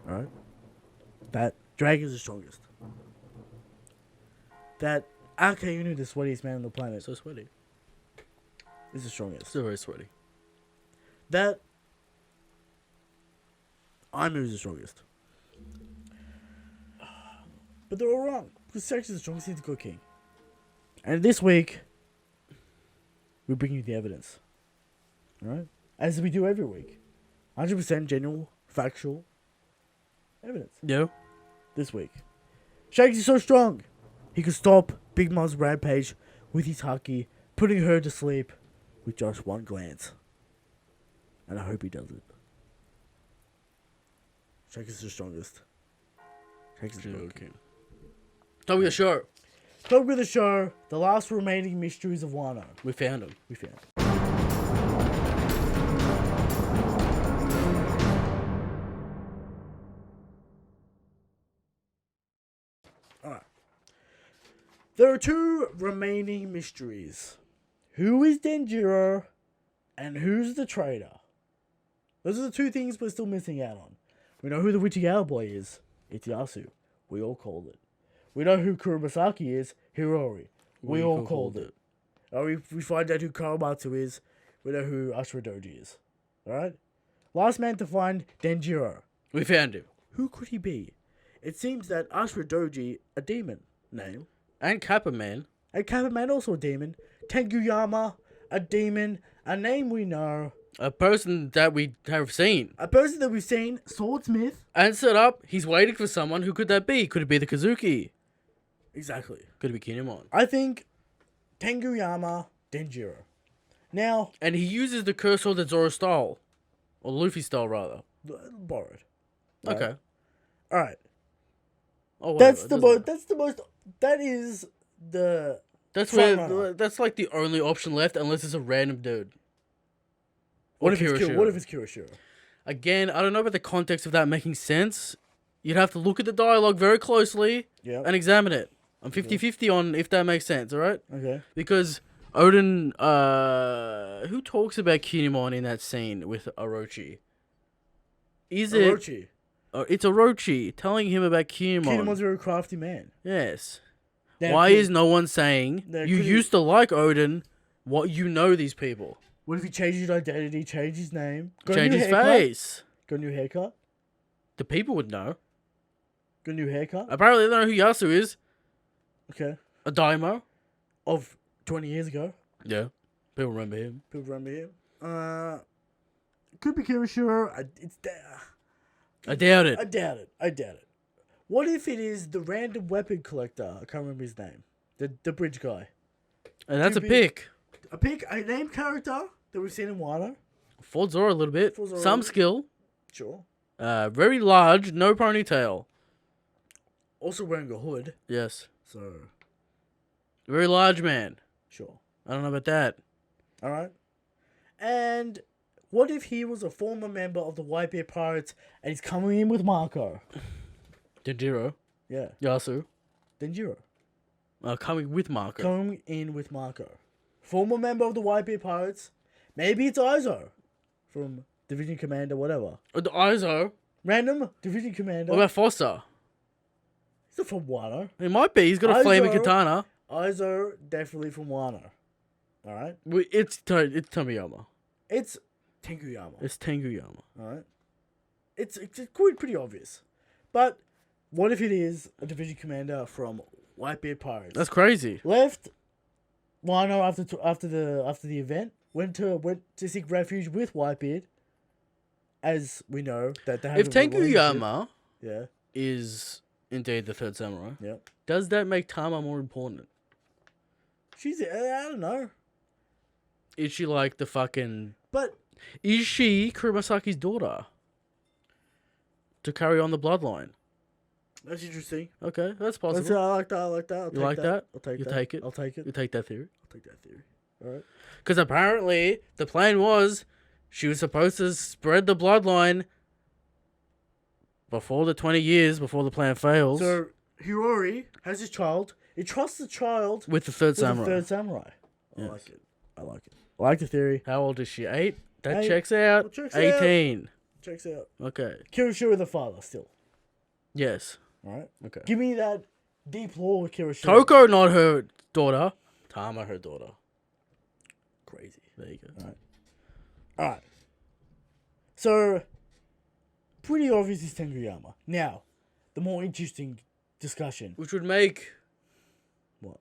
Alright? That Dragon's the strongest. That Akainu, the sweatiest man on the planet, So sweaty. is the strongest. Still very sweaty. That Aimu is the strongest. But they're all wrong. Because Shanks is the strongest, he's the good king. And this week, we bring you the evidence. Alright? As we do every week. 100% genuine, factual evidence. Yeah. This week. Shanks is so strong. He could stop Big Mom's rampage with his haki, putting her to sleep with just one glance. And I hope he does it. Shanks is the strongest. Shanks is the good king. Tell me the show. Talk with the show, the last remaining mysteries of Wano. We found him. We found. Alright. There are two remaining mysteries. Who is Denjiro and who's the traitor? Those are the two things we're still missing out on. We know who the Witchy Owl Boy is. It's Yasu. We all called it. We know who Kurosaki is. Hirori. We all called it. We find out who Kawamatsu is. We know who Ashura Doji is. Alright? Last man to find Denjiro. We found him. Who could he be? It seems that Ashura Doji, a demon name. And Kappa Man. And Kappa Man, also a demon. Tenguyama, a demon. A name we know. A person that we have seen. A person that we've seen, swordsmith. And set up, he's waiting for someone. Who could that be? Could it be the Kazuki? Exactly. Could it be Kinemon? I think Tenguyama Denjiro. Now... And he uses the curse sword that Zoro stole. Or Luffy stole, rather. Borrowed. Okay. Alright. Oh, That's whatever, the it most... That's the most... That is the... That's front where... runner. That's like the only option left, unless it's a random dude. What Or if, it's Kirishiro. what if it's Kirishiro? Again, I don't know about the context of that making sense. You'd have to look at the dialogue very closely Yeah. and examine it. I'm 50-50 on if that makes sense, alright? Okay. Because Odin, who talks about Kinemon in that scene with Orochi? Is it... Orochi. It's Orochi telling him about Kinemon. Kinemon's a very crafty man. Yes. Now, Why could- is no one saying, Now, you could he- used to like Odin, what you know these people? What if he changed his identity, changed his name, got a Change new his haircut? face. Got a new haircut? The people would know. Got a new haircut? Apparently they don't know who Yasu is. Okay. A daimo. Of 20 years ago. Yeah. People remember him. People remember him. Could be Kirishiro. I doubt it. I doubt it. I doubt it. What if it is the random weapon collector? I can't remember his name. The bridge guy. And that's a could be- pick. A named character that we've seen in Wano. For Zoro a little bit. For Zoro. Some skill. Sure. Very large. No ponytail. Also wearing a hood. Yes. So, Very large man. sure. I don't know about that. Alright. And what if he was a former member of the Whitebeard Pirates and he's coming in with Marco? Denjiro. Yeah. Yasu. Denjiro. Coming with Marco. Coming in with Marco. Former member of the Whitebeard Pirates. Maybe it's Izo from Division Commander, whatever. The Izo. Random Division Commander. What about Foster? He's not from Wano. It might be. He's got a flaming Izo. katana. Izo, definitely from Wano. Alright? It's Tomiyama. It's Tenguyama. It's Tenguyama. Alright? It's quite pretty obvious. But what if it is a Division Commander from Whitebeard Pirates? That's crazy. Left Wano after the event. Went to seek refuge with Whitebeard. As we know that they have If a relationship. Tenguyama Yeah. is indeed the third samurai, Yep. does that make Tama more important? She's I don't know. Is she like the fucking... But Is she Kuromasaki's daughter? To carry on the bloodline. that's interesting. Okay, that's possible. I like that. I'll You take like that? I'll take You that. take it? I'll take it. You take that theory. I'll take that theory. Alright. Because apparently the plan was she was supposed to spread the bloodline before the 20 years, before the plan fails, So Hirori has his child. He trusts the child with the third with samurai. the third samurai. Yes. I like it. I like it. I like the theory. How old is she? 8? That 8. checks out. That checks out. 18. Checks out. Okay. Kirishiro the father still. Yes. Alright. Okay. Give me that deep lore with Kirishiro. Toko, not her daughter. Tama, her daughter. Crazy. There you go. Alright. So pretty obvious is Tenguyama. Now, the more interesting discussion. Which would make... What?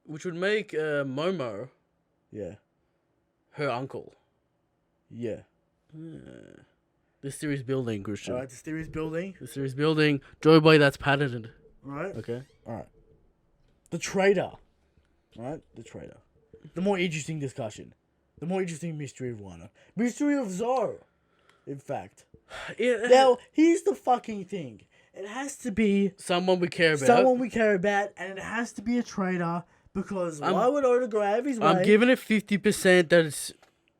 Which would make Momo Yeah. her uncle. Yeah. This series building, Christian. Alright, the theory is building. This series building. Joy Boy, that's patented. Alright. Okay. Alright. The traitor. Alright? The traitor. The more interesting discussion. The more interesting mystery of Wano. Mystery of Zoro. In fact. Now, here's the fucking thing. It has to be someone we care about. someone we care about, and it has to be a traitor, because why would Oda go out of his way? I'm giving it 50% that it's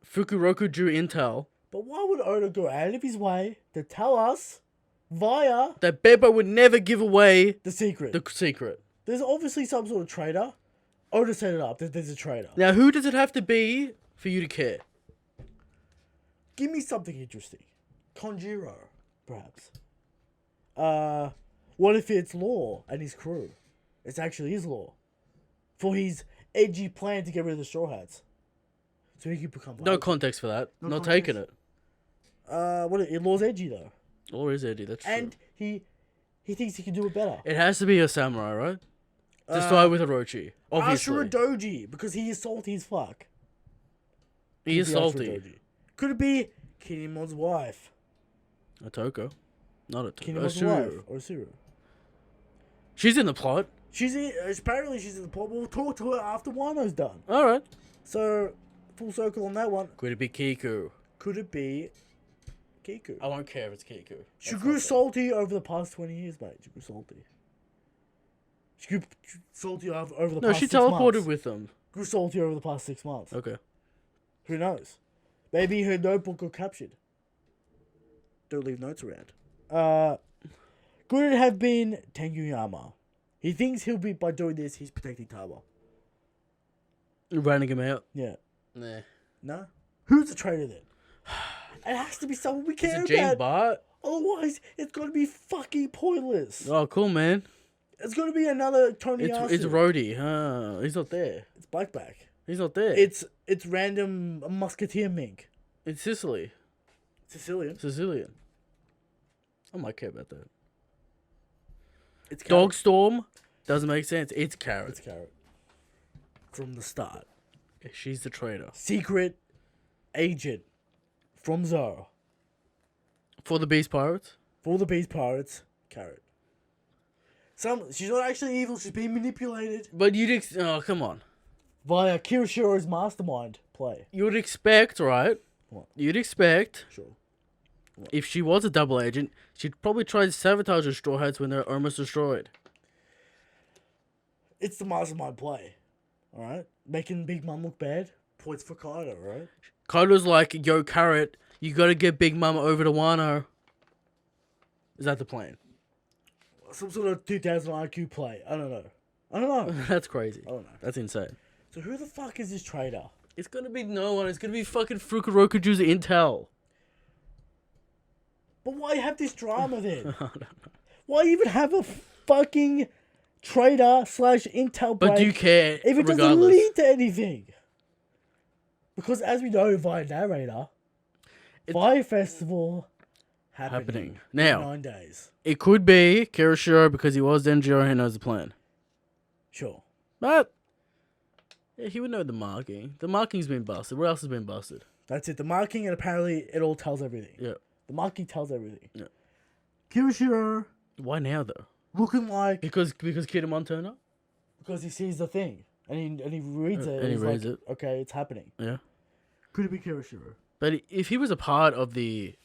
Fukuroku drew intel. But why would Oda go out of his way to tell us via That Beppo would never give away the secret? the secret. There's obviously some sort of traitor. Oda set it up that there's a traitor. Now, who does it have to be for you to care? Give me something interesting. Konjiro, perhaps. What if it's Law and his crew? It's actually his Law. For his edgy plan to get rid of the Straw Hats. So he can become No violent. context for that. No Not context. taking it. Law's edgy though. Or is Eddie? That's true. And he thinks he can do it better. It has to be a samurai, right? To start with Orochi. Obviously. Ashura Doji, because he is salty as fuck. He is Could be Yasu salty. Doji. Could it be Kinemon's wife? Atoko. Not Atoko. Kinemon's wife. Asuru. Or Asuru. She's in the plot. Apparently she's in the plot. We'll talk to her after Wano's done. Alright. So, full circle on that one. Could it be Kiku? Could it be Kiku? I won't care if it's Kiku. She grew salty over the past 20 years, mate. She grew salty. She grew salty over the No, past she 6 months. teleported with them. Grew salty over the past 6 months. Okay. Who knows? Maybe her notebook got captured. Don't leave notes around. Could it have been Tenguyama? He thinks by doing this, he's protecting Taba. Running him out. Yeah. Nah. No? Who's the traitor then? It has to be someone we Is care it James about. Bart? Otherwise, it's got to be fucking pointless. Oh, cool, man. It's got to be another Tony Yasu. It's Rhodey. Huh? He's not there. It's Blackback. He's not there. It's random musketeer mink. It's Sicily. Sicilian. I might care about that. It's Carrot. Dogstorm doesn't make sense. It's Carrot. It's Carrot. From the start. She's the traitor. Secret agent from Zoro. For the Beast Pirates? For the Beast Pirates, Carrot. She's not actually evil, she's being manipulated But oh, come on. via Kirishiro's mastermind play. You would expect, right? What? You'd expect, Sure. if she was a double agent, she'd probably try to sabotage the Straw Hats when they're almost destroyed. It's the mastermind play. Alright? Making Big Mom look bad. Points for Kaido, right? Kaido's like, yo, Carrot, you gotta get Big Mama over to Wano. Is that the plan? Some sort of 2000 IQ play. I don't know. That's crazy. I don't know. That's insane. So who the fuck is this traitor? It's gonna be no one. It's gonna be fucking Fukurokuju's Intel. But why have this drama then? Why even have a fucking traitor / intel break But do you care if it doesn't regardless? lead to anything? Because as we know via narrator, Fire Festival happening now. in 9 days. It could be Kirishiro because he was Denjiro and he knows the plan. Sure. But yeah, he would know the marking. The marking's been busted. What else has been busted? That's it. The marking, and apparently it all tells everything. Yeah. The marking tells everything. Yeah. Kirishiro Why now though? looking like Because Kidamon turned up? because he sees the thing and he reads it. And he he's reads like, it. Okay, it's happening. Yeah. Could it be Kirishiro? But if he was a part of the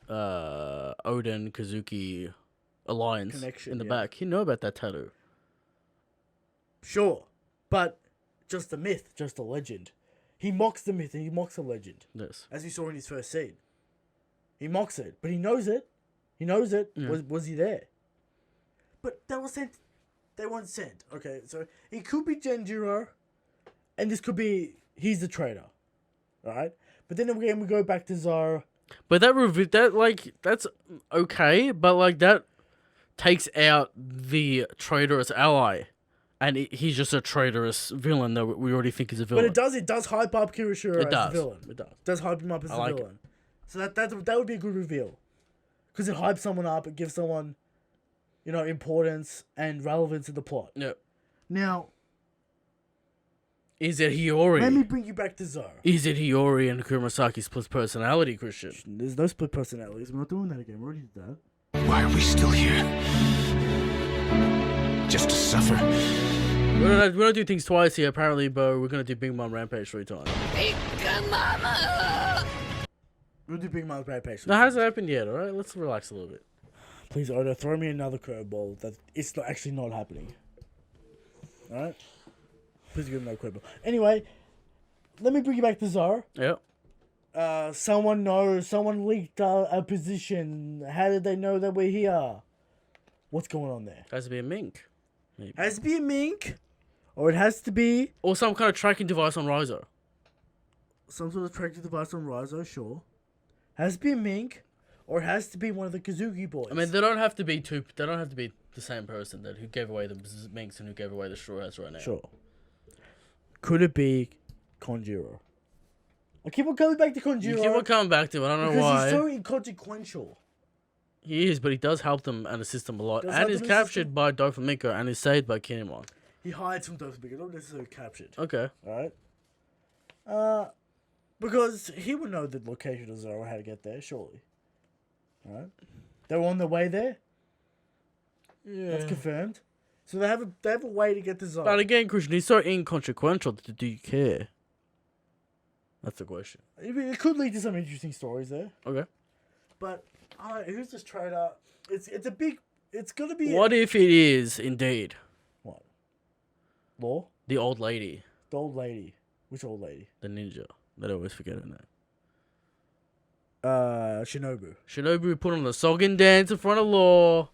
Oden Kazuki alliance Connection, in the yeah. back, he'd know about that tattoo. Sure, but just a myth, just a legend. He mocks the myth and he mocks the legend, Yes. as we saw in his first scene. He mocks it, but he knows it. He knows it. Yeah. Was he there? But they were sent. They weren't sent. Okay, so it could be Genjiro, and this could be he's the traitor, right? But then again, we go back to Zoro. But that's okay, but like that takes out the traitorous ally. And he's just a traitorous villain that we already think is a villain. But it does hype up Kirishiro It as does. the villain. It does. It does hype him up as I the like villain. So that would be a good reveal. Because it hypes someone up, it gives someone, importance and relevance to the plot. Yeah. Now, Is it Hiyori? let me bring you back to Zoro. Is it Hiyori and Kuromasaki's split personality, Christian? There's no split personalities. We're not doing that again. We already did that. Why are we still here? Just to suffer? We don't do things twice here, apparently, but we're gonna do Big Mom Rampage 3 times. We'll do Big Mom's Rampage. That hasn't happened yet, alright? Let's relax a little bit. Please, Oda, throw me another curveball that it's actually not happening. Alright? Please give me no curveball. Anyway, let me bring you back to Zoro. Yeah. Someone leaked a position. How did they know that we're here? What's going on there? Has to be a mink. Maybe. Has to be a mink, or it has to be Or some kind of tracking device on Rizo. some sort of tracking device on Rizo, sure. Has to be a mink, or it has to be one of the Kazuki boys. I mean, they don't have to be the same person who gave away the minks and who gave away the straw hats right now. Sure. Could it be Konjiro? I keep on coming back to Konjiro. You keep on coming back to it. I don't know because why. he's so inconsequential. He is, but he does help them and assist them a lot. Does And help is them captured by Doflamingo and is saved by Kinemon. He hides from Doflamingo, not necessarily captured. Okay. Alright? Because he would know the location of Zoro, how to get there, surely. Alright? They were on their way there. Yeah. That's confirmed. So they have a way to get to Zoro. But again, Christian, he's so inconsequential. Do you care? That's the question. It could lead to some interesting stories there. Okay. But who's this trader? It's gonna be What if it is indeed what? Law? the old lady, The old lady. Which old lady? the ninja? That I always forget her name. Shinobu. Shinobu put on the Soggin dance in front of Law.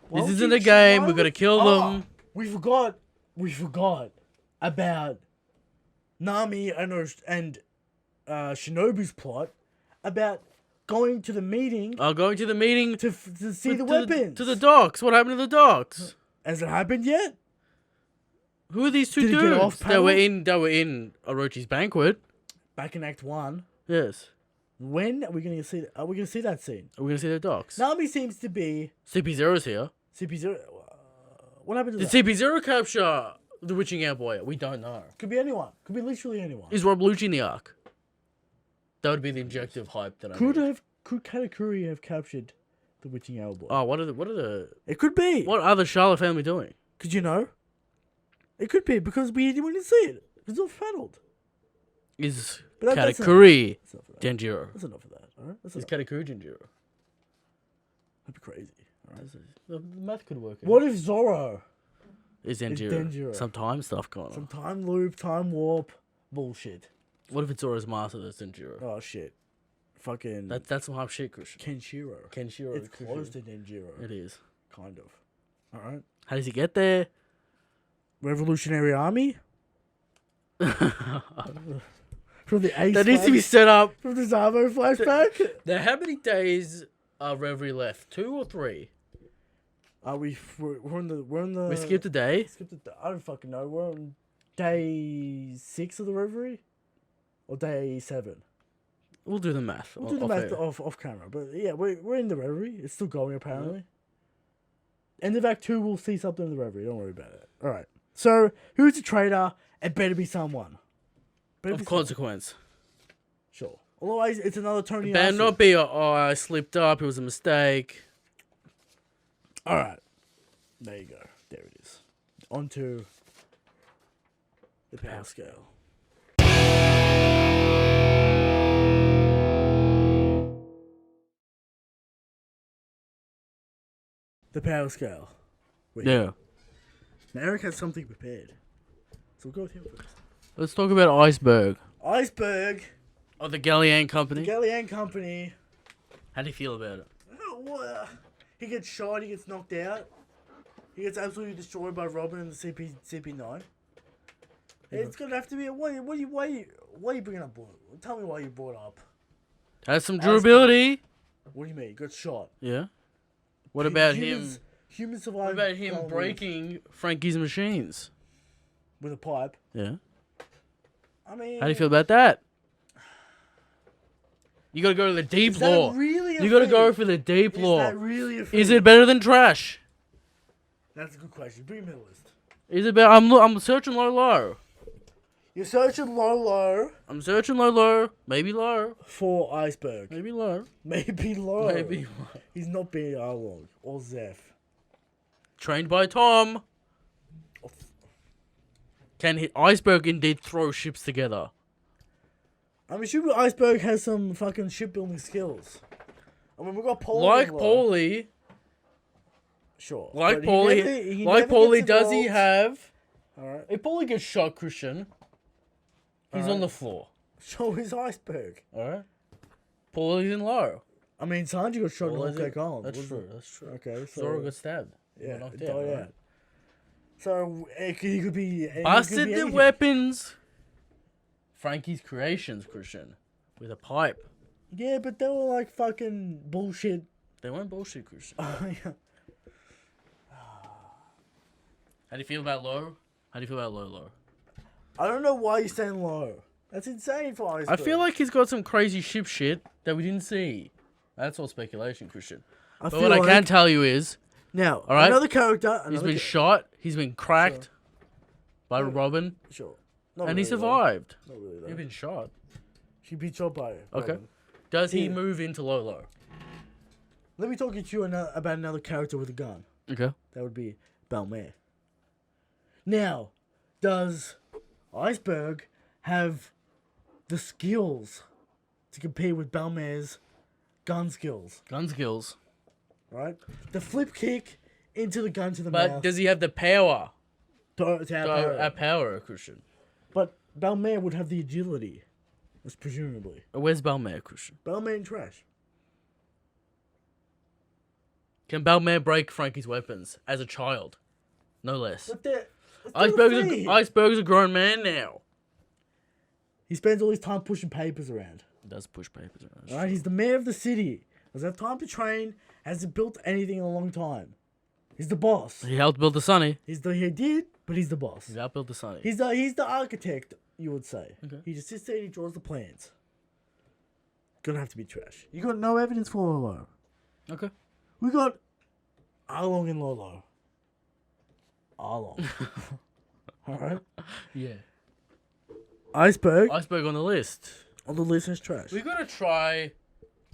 Why This would isn't you- a game. why We gotta would- kill them. We forgot about Nami and Shinobu's plot about going to the meeting Going to the meeting to see the weapons. to the docks. What happened to the docks? Has it happened yet? Who are these two Did it get dudes? off They were in Orochi's banquet. Back in Act 1. Yes. When are we gonna see? Are we gonna see that scene? Are we gonna see the docks? Nami seems to be CP0's here. CP0. What happened to Did that? CP0 capture the witching hour boy? We don't know. Could be anyone. Could be literally anyone. Is Rob Lucci in the arc? That would be the injective hype that I need. Could Katakuri have captured the witching owl boy? Oh, what are the It could be. what are the Charlotte family doing? Could you know? It could be because we didn't see it. It's all fuddled. Is But that's Katakuri That's enough of that. Denjiro? That's enough of that. All right. That's Is enough. Katakuri Denjiro? That'd be crazy. All right. The math could work. What if Zoro? Is Denjiro? Denjiro. Some time stuff going on. Some time loop, time warp, bullshit. What if it's Zoro's master that's Denjiro? Oh shit. Fucking That's some hype shit, Christian. Kenshiro. Kenshiro. It's Christian. close to Denjiro. It is. Kind of. All right. How does he get there? Revolutionary Army from the Ace. That needs to be set up. from the Zabo flashback. Now, how many days are Reverie left? 2 or 3? We're on the. We skipped a day. I don't fucking know. We're on day 6 of the Reverie, or day 7. We'll do the math. We'll do the math off camera, but yeah, we're in the Reverie. It's still going apparently. End of Act 2, we'll see something in the Reverie. Don't worry about it. All right. So who's the traitor? It better be someone. Better Of be consequence. Sure. Otherwise, it's another Tony. Better Yasu. not be I slipped up. It was a mistake. All right. There you go. There it is. On to the power scale. The power scale. Wait. Yeah. Now Eric has something prepared. So we'll go with him first. Let's talk about Iceberg. Iceberg. Oh, the Gallian Company. Gallian Company. How do you feel about it? He gets shot, he gets knocked out. He gets absolutely destroyed by Robin and the CP9. It's gonna have to be a why are you bringing up? Tell me why you brought up. Has some durability. What do you mean? He got shot. Yeah. What about him? Humans What survived. about him breaking Frankie's machines? with a pipe? Yeah. I mean, How do you feel about that? You gotta go to the deep is that lore. really a You gotta thing? go for the deep Is lore. that really a thing? Is it better than trash? That's a good question. Bring me the list. Is it better? I'm searching low. You're searching low I'm searching low. Maybe low. for Iceberg. Maybe low. Maybe low. Maybe low. He's not being Arlong or Zeph. Trained by Tom. Can Iceberg indeed throw ships together? I'm assuming Iceberg has some fucking shipbuilding skills. I mean, we got Paulie. Like as well. Paulie. Sure. Like But he Paulie. never- he Like never Paulie, gets does he involved. have... Alright. If Paulie gets shot, Christian, he's on the floor. So is Iceberg. Alright? Paulie's in low. I mean, Sanji got shot in Well, Hawkeye Island. That's wasn't true. That's true. it? Okay, so Zoro got stabbed. yeah, Knocked died out, right? out. So he could be he could Busted be the anything. weapons. Frankie's creations, Christian. With a pipe. Yeah, but they were like fucking bullshit. They weren't bullshit, Christian. Yeah. How do you feel about low? How do you feel about low? I don't know why you're saying low. That's insane for Iceberg. I feel like he's got some crazy ship shit that we didn't see. That's all speculation, Christian. I But what I can tell you is, now, right? another character. he's been shot, he's been cracked by Robin. Sure. Not And he really, though. survived. Not really, though. He'd been shot. She'd be shot by Okay. Robin. Does he Yeah. move into Lolo? Let me talk to you about another character with a gun. Okay. That would be Balmair. Now, does Iceberg have the skills to compete with Balmair's gun skills? Gun skills. Right? The flip kick into the gun to the But mouth. does he have the power? To outpower. Power, Christian. But Balmair would have the agility. Most presumably. Where's Balmair, Christian? Balmair in trash. Can Balmair break Frankie's weapons as a child? No less. But they're Iceberg's a grown man now. He spends all his time pushing papers around. He does push papers around. Alright, he's the mayor of the city. Doesn't have time to train. Hasn't built anything in a long time. He's the boss. He helped build the Sunny. He did, but he's the boss. He helped build the Sunny. He's the architect, you would say. Okay. He just sits there and he draws the plans. Gonna have to be trash. You got no evidence for Lolo. Okay. We got Arlong and Lolo. Arlong. Alright. Yeah. Iceberg Iceberg on the list. on the list is trash. We gotta try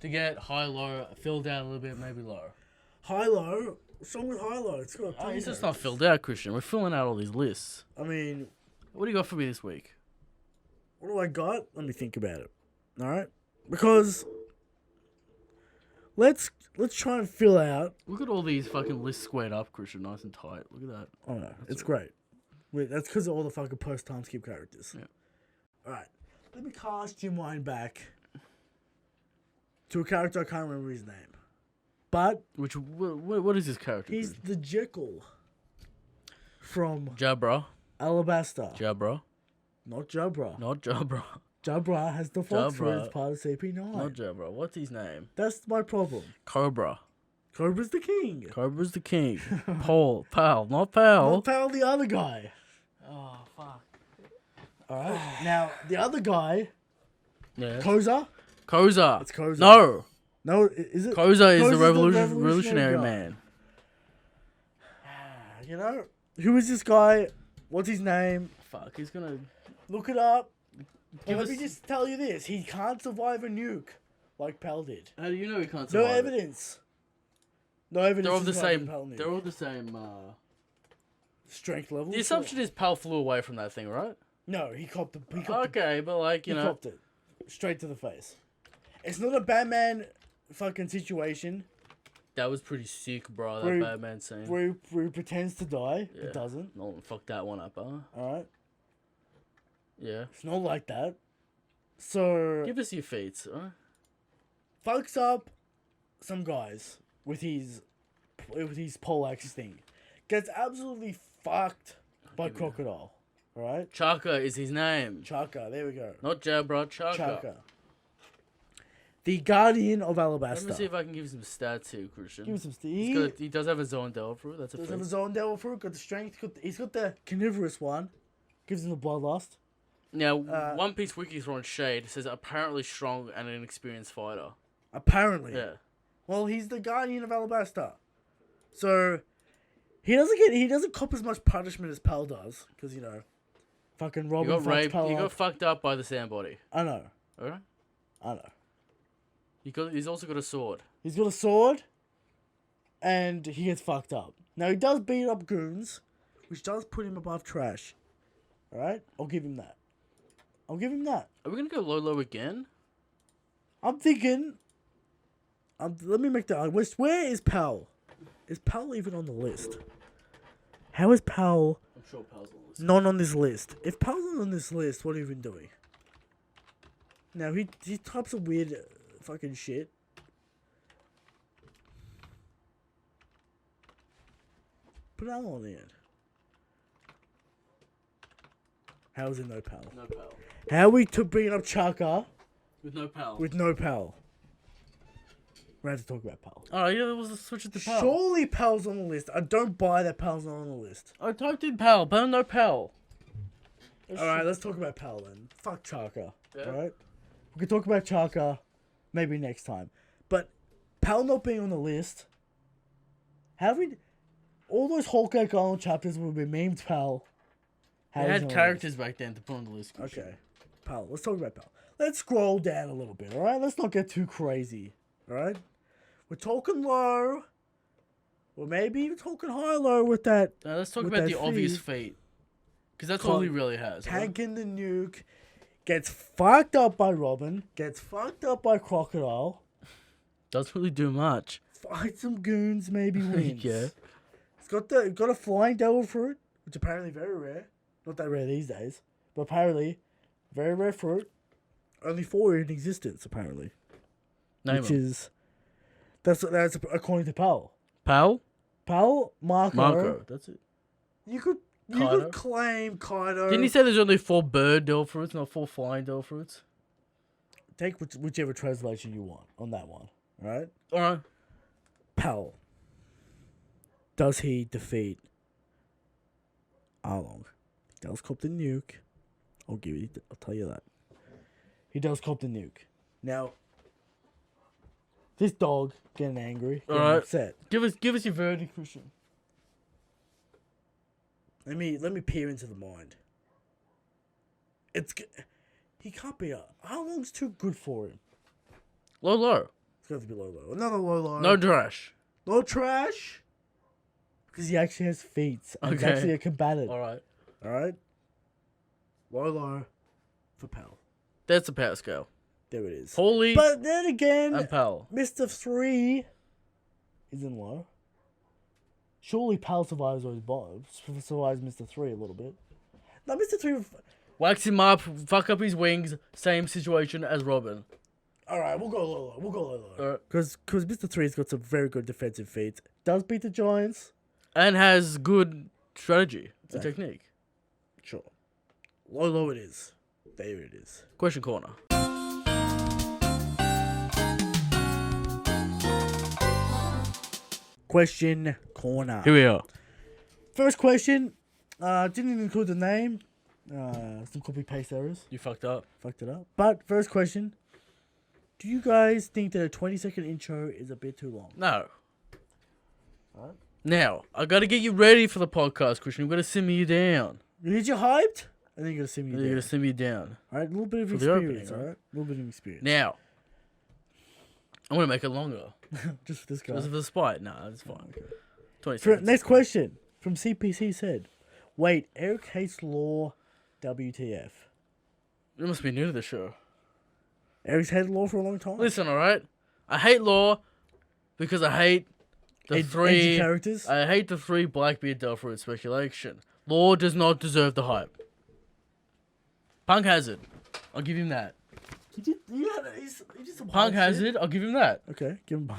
to get high-low filled out a little bit, maybe low. High-low. What's wrong with high-low? It's got Oh, it's just not filled out, Christian. We're filling out all these lists. I mean, What do you got for me this week? what do I got? Let me think about it. Alright? Because let's try and fill out. Look at all these fucking lists squared up, Christian, nice and tight. Look at that. Oh no, it's great. Wait, that's because of all the fucking post-time skip characters. Yeah. Alright. Let me cast your mind back to a character I can't remember his name. But What is this character? he's the Jekyll from Jabra. Alabasta. Jabra. Not Jabra. Not Jabra. Jabra has the fox for Jabra. as part of CP9. Not Jabra. What's his name? That's my problem. Cobra. Cobra's the king. Cobra's the king. Pal. Not Pal. Not Pal, the other guy. Oh, fuck. Alright. Now, the other guy, Yeah. Koza. Koza. It's Koza. No. No, is it? Koza is Koza's the revolutionary guy. man. You know? Who is this guy? What's his name? Fuck, he's gonna... Look it up. Give Let us- me just tell you this. He can't survive a nuke like Pal did. How do you know he can't No survive it? evidence. No evidence. They're all the he's surviving same. Pal nuke. They're all the same. Strength level. The assumption is Pal flew away from that thing, right? No, he copped the. He copped, Okay, but like, he you know... copped it. Straight to the face. It's not a Batman fucking situation That was pretty sick, bro, Where that he- Batman scene. where he pretends to die. Yeah. It doesn't. No one fucked that one up, huh? Alright? Yeah. It's not like that. So, Give us your feats, huh? fucks up some guys with his poleaxe thing. Gets absolutely fucked by give you- Crocodile. Alright? Chaka is his name. Chaka, there we go. Not Jabra, Chaka. Chaka. The Guardian of Let me Alabasta. see if I can give you some stats here, Christian. Give me some He does have a Zone Delve fruit, that's a Does feat. have a Zone Devil Fruit, got the strength, he's got the carnivorous one. Gives him the bloodlust. Now, One Piece Wiki throwing shade says apparently strong and an experienced fighter. Apparently. Yeah. Well, he's the Guardian of Alabasta. So he doesn't cop as much punishment as Pal does, because fucking He Robin got fucks raped, Pal he got up. fucked up by the sand body. I know. Alright? I know. He's also got a sword. He's got a sword, and he gets fucked up. Now he does beat up goons, which does put him above trash. All right, I'll give him that. Are we gonna go low again? I'm thinking. Let me make that list. Where is Pal? Is Pal even on the list? How is Pal I'm sure Pal's on this. not on this list? If Pal's not on this list, what are you even doing? Now he types of weird fucking shit. Put Al on the end. How's it no Pal? No Pal. How are we bringing up Chaka With no Pal. with no Pal? We're going to talk about Pal. Alright, yeah, we'll switch it to Pal. Surely Pal's on the list. I don't buy that Pal's not on the list. I typed in Pal, but no Pal. Alright, let's talk about Pal then. Fuck Chaka. Yeah. Alright? We can talk about Chaka maybe next time. But Pal not being on the list. All those Whole Cake Island chapters will be memed Pal. How They he's had on the characters back then to put on the list. list. Okay. Pal, let's talk about Pal. Let's scroll down a little bit, alright? Let's not get too crazy. Alright? We're talking low. Or maybe even talking high-low with that. Now let's talk with about that the obvious feed. feat. Because that's all he really has. Right? Tanking the nuke. Gets fucked up by Robin. Gets fucked up by Crocodile. Doesn't really do much. Fight some goons, maybe wins. Yeah. It's got a flying devil fruit, which apparently very rare. Not that rare these days, but apparently very rare fruit. Only 4 in existence, apparently. Name which him. is that's according to Pal. Pal? Pal, Marco. That's it. You could Kaido. claim Kaido. Didn't he say there's only 4 bird devil fruits, not 4 flying devil fruits? Take whichever translation you want on that one. All right. Alright. Pal. Does he defeat Arlong? He does cop the nuke. I'll tell you that. He does cop the nuke. Now, this dog getting angry, getting Alright. upset. Give us your verdict, Christian. Let me peer into the mind. He can't be Arlong's too good for him. Low. It's got to be low. Another low. No trash. No trash. Because he actually has feet. And he's Okay. actually a combatant. Alright. Alright? Low for Pal. That's a power scale. There it is. Holy But then again, and Pal. Mr. 3 is in low. Surely Pal survives Mr. 3 a little bit. Now, Mr. 3... Wax him up, fuck up his wings. Same situation as Robin. Alright, we'll go low. Alright. Because Mr. 3's got some very good defensive feats. Does beat the Giants. And has good strategy and Exactly. technique. Sure. Low it is. There it is. Question corner. Question corner. Here we are. First question. Didn't include the name. Some copy paste errors. You fucked up. Fucked it up. But first question. Do you guys think that a 20-second intro is a bit too long? No. Alright. Now, I gotta get you ready for the podcast, Christian. I'm gonna simmer you down. You need you hyped? And then you're gonna send me You're down. gonna simmer you down. Alright, a little bit of For the experience, opening, alright? A little bit of experience. Now, I'm gonna make it longer. Just for this guy. Just for the spite. Nah, that's fine. 20 For, seconds. next question from CPC said, wait, Eric hates law WTF. You must be new to the show. Eric's hated law for a long time. Listen, alright? I hate law because I hate the Edgy three characters. I hate the 3 Blackbeard Delphoid speculation. Law does not deserve the hype. Punk has it. I'll give him that. He did some Punk hard has shit. it. I'll give him that. Okay, give him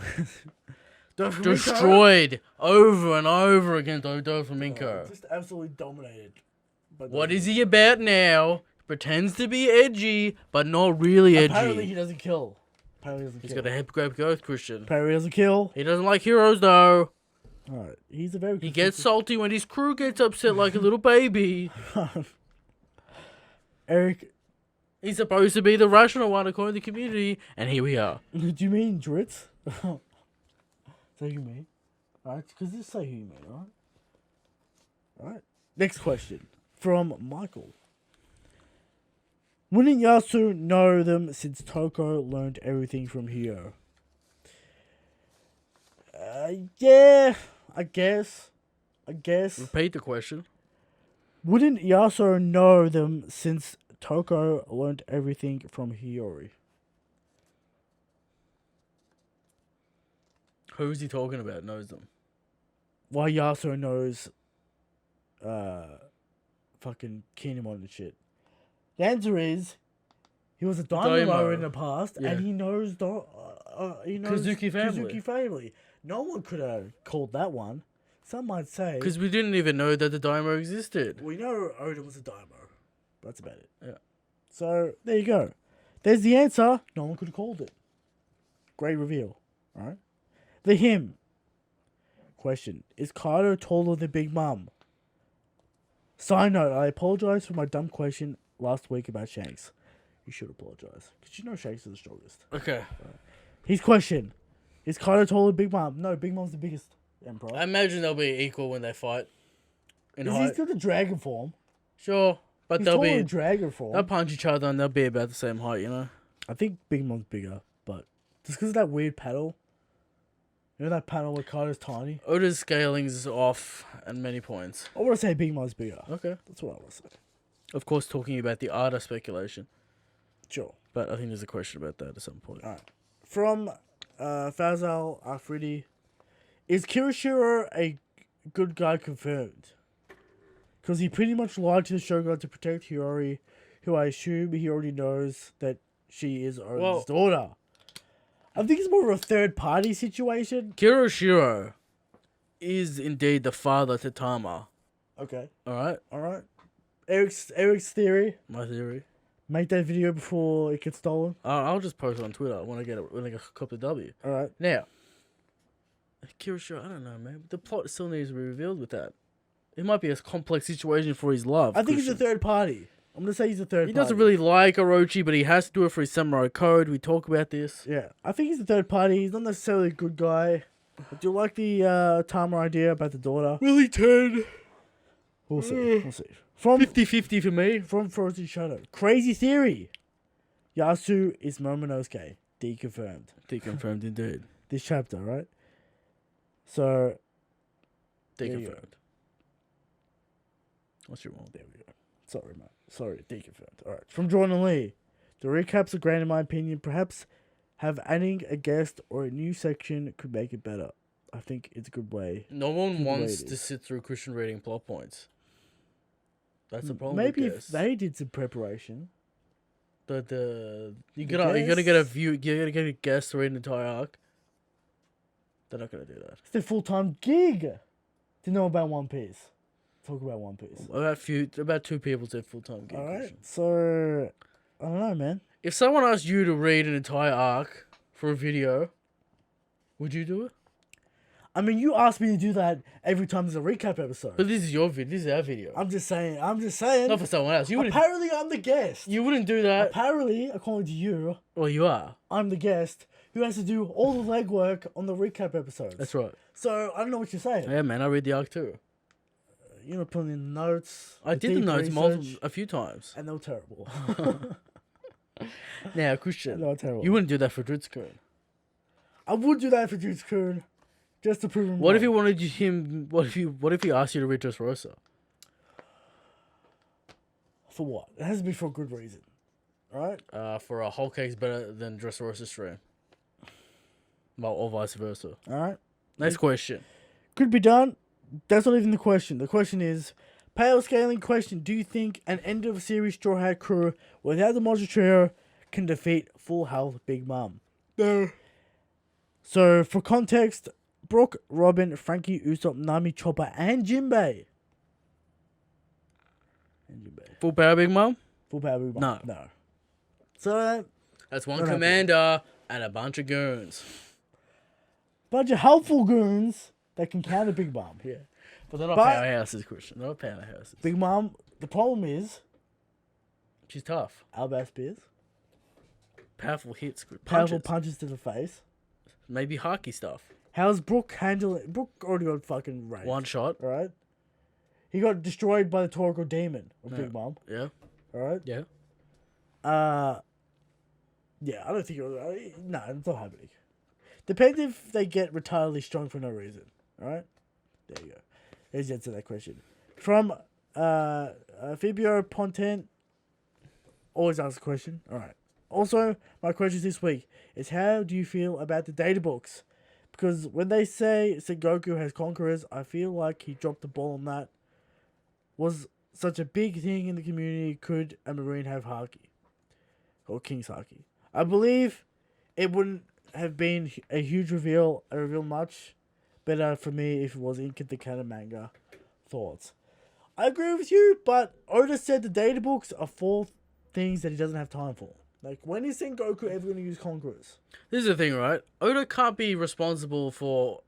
Doflamingo. Destroyed over and over again, Doflamingo. Just absolutely dominated. But What is he about now? Pretends to be edgy, but not really edgy. Apparently he doesn't kill. He's got a hip grab growth, Christian. Apparently he doesn't kill. He doesn't like heroes, though. Alright, he's a very He gets salty when his crew gets upset like a little baby. Eric, He's supposed to be the rational one according to the community, and here we are. do you mean Dritz? Is that who you mean? Alright, because just say who you mean, alright? Alright. Next question. From Michael. Wouldn't Yasu know them since Toko learned everything from Hio? Yeah, I guess. Repeat the question. Wouldn't Yasu know them since Toko learned everything from Hiyori? Who's he talking about? Knows them. Why Yasu knows fucking Kinemon and shit. The answer is he was a Dynamo Daimo. in the past, Yeah. and he knows Kazuki family. Kazuki family. No one could have called that one. Some might say Because we didn't even know that the Daimo existed. we know Oda was a Daimo. That's about it. Yeah. So there you go. There's the answer. No one could have called it. Great reveal. All right. The hymn. Question: is Kaido taller than Big Mom? Side note: I apologize for my dumb question last week about Shanks. You should apologize because you know Shanks is the strongest. Okay. His question: is Kaido taller than Big Mom? No, Big Mom's the biggest emperor. I imagine they'll be equal when they fight. In Is height. he still the dragon form? Sure, but He's they'll taller be in dragon form. they'll punch each other and they'll be about the same height, you know. I think Big Mom's bigger, but just because of that weird paddle. You know that panel where Carter's tiny? Oda's scaling's off at many points. I want to say Big Mom's bigger. Okay. That's what I want to say. Of course, talking about the Arda speculation, Sure. but I think there's a question about that at some point. Alright. From Fazal Afridi. Is Kirishiro a good guy confirmed? Because he pretty much lied to the Shogun to protect Hiyori, who I assume he already knows that she is Oden's daughter. I think it's more of a third-party situation. Kiroshiro is indeed the father to Tama. Okay. Alright? Eric's theory. My theory. Make that video before it gets stolen. I'll just post it on Twitter when I get a copy of W. Alright. Now, Kiroshiro, I don't know, man. The plot still needs to be revealed with that. It might be a complex situation for his love. I think he's a Christian. third party. I'm going to say he's a third party. He doesn't really like Orochi, but he has to do it for his samurai code. We talk about this. Yeah. I think he's a third party. He's not necessarily a good guy. I do like the Tama idea about the daughter. Will he turn? We'll see. We'll see. From 50-50 for me. From Frozen Shadow. Crazy theory. Yasu is Momonosuke. Deconfirmed. Deconfirmed indeed. This chapter, right? So, Deconfirmed. What's your one? there we go. Sorry, mate. Sorry, deconfirmed. Alright. From Jordan Lee. The recaps are great in my opinion. Perhaps adding a guest or a new section could make it better. I think it's a good way. No one wants it to is. sit through Christian reading plot points. That's the problem. Maybe with if this. they did some preparation. You're gonna get a view. You're gonna get a guest to read an entire arc. They're not gonna do that. It's their full-time gig to know about One Piece. Talk about One Piece. About two people said full time gig. Alright, Christian. so I don't know, man. If someone asked you to read an entire arc for a video, would you do it? I mean, you asked me to do that every time there's a recap episode. But this is your video. This is our video. I'm just saying. Not for someone else. You wouldn't. Apparently, I'm the guest. You wouldn't do that. Apparently, according to you, Well, you are. I'm the guest who has to do all the legwork on the recap episodes. That's right. So I don't know what you're saying. Yeah, man. I read the arc too. You're not putting in notes. I did the deep notes research, a few times. and they were terrible. Now, Christian, they were terrible. you wouldn't do that for Dritz-kun. I would do that for Jutsu-kun, just to prove him What if wrong. you wanted him? What if he asked you to read Dressrosa? For what? It has to be for a good reason. Alright? For a whole cake's better than Dressrosa stream. Well, or vice versa. Alright? Next question. Could be done. That's not even the question. The question is, pale scaling question. Do you think an end of series Straw Hat crew without the monster trio can defeat Full Health Big Mom? No. So, for context, Brooke, Robin, Frankie, Usopp, Nami, Chopper, and Jinbei. Full power, Big Mom? Full power Big Mom. No. No. So, That's one Not happening. commander and a bunch of goons. bunch of helpful goons that can counter Big Mom. Yeah. But they're not But- powerhouses, Christian. They're not powerhouses. Big Mom, the problem is, She's tough. Albert Spears. Powerful hits. Powerful Punches. punches to the face. Maybe hockey stuff. How's Brooke handling? Brooke already got fucking raped. One shot. Alright? He got destroyed by the Toriko demon of Big Mom. Yeah. Alright? Yeah. Yeah, I don't think no, it's not happening. Depends if they get retardedly strong for no reason. Alright? There you go. There's the answer to that question. From Fibio Pontent. Always ask a question. Alright. Also, my question this week is how do you feel about the data books? Because when they say Sengoku has conquerors, I feel like he dropped the ball on that. Was such a big thing in the community. Could a Marine have Haki? Or King's Haki? I believe it wouldn't have been a huge reveal, much better for me if it was in the canon manga. Thoughts? I agree with you, but Oda said the data books are for things that he doesn't have time for. Like, when is Sengoku ever going to use conquerors? This is the thing, right? Oda can't be responsible for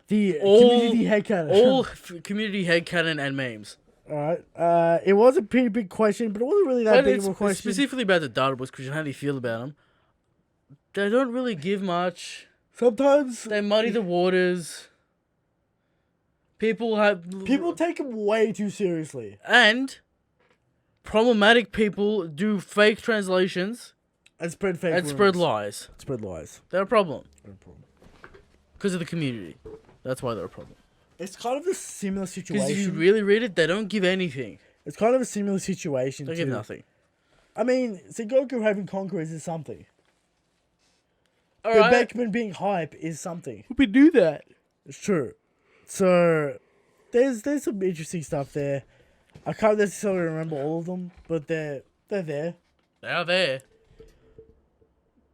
The All- community headcanon. all community headcanon and memes. Alright. It was a pretty big question, but it wasn't really that But big it's of a question. specifically about the data books, Christian. How do you feel about them? They don't really give much. Sometimes They muddy the waters. People people take them way too seriously. and problematic people do fake translations And spread fake and spread rumors. lies. Spread lies. They're a problem. No problem. Because of the community. That's why they're a problem. It's kind of a similar Because situation. if you really read it, they don't give anything. It's kind of a similar situation. They to, give nothing. I mean, Goku having conquerors is something. But Alright. Beckman being hype is something. We do that. It's true. So there's some interesting stuff there. I can't necessarily remember all of them, but they're there. They are there.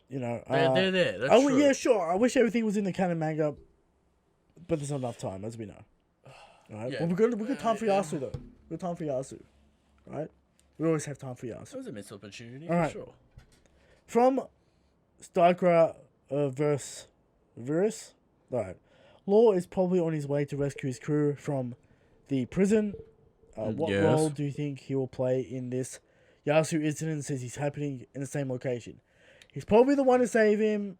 You know, They're there. That's oh true. yeah, sure. I wish everything was in the canon manga, but there's not enough time, as we know. Alright, Yeah. well, we got time for Yasu though. We got time for Yasu, right? We always have time for Yasu. That was a missed opportunity, Alright. for sure. From Starkra verse Virus, alright. Law is probably on his way to rescue his crew from the prison. What Yes. role do you think he will play in this Yasu incident since he's happening in the same location? He's probably the one to save him.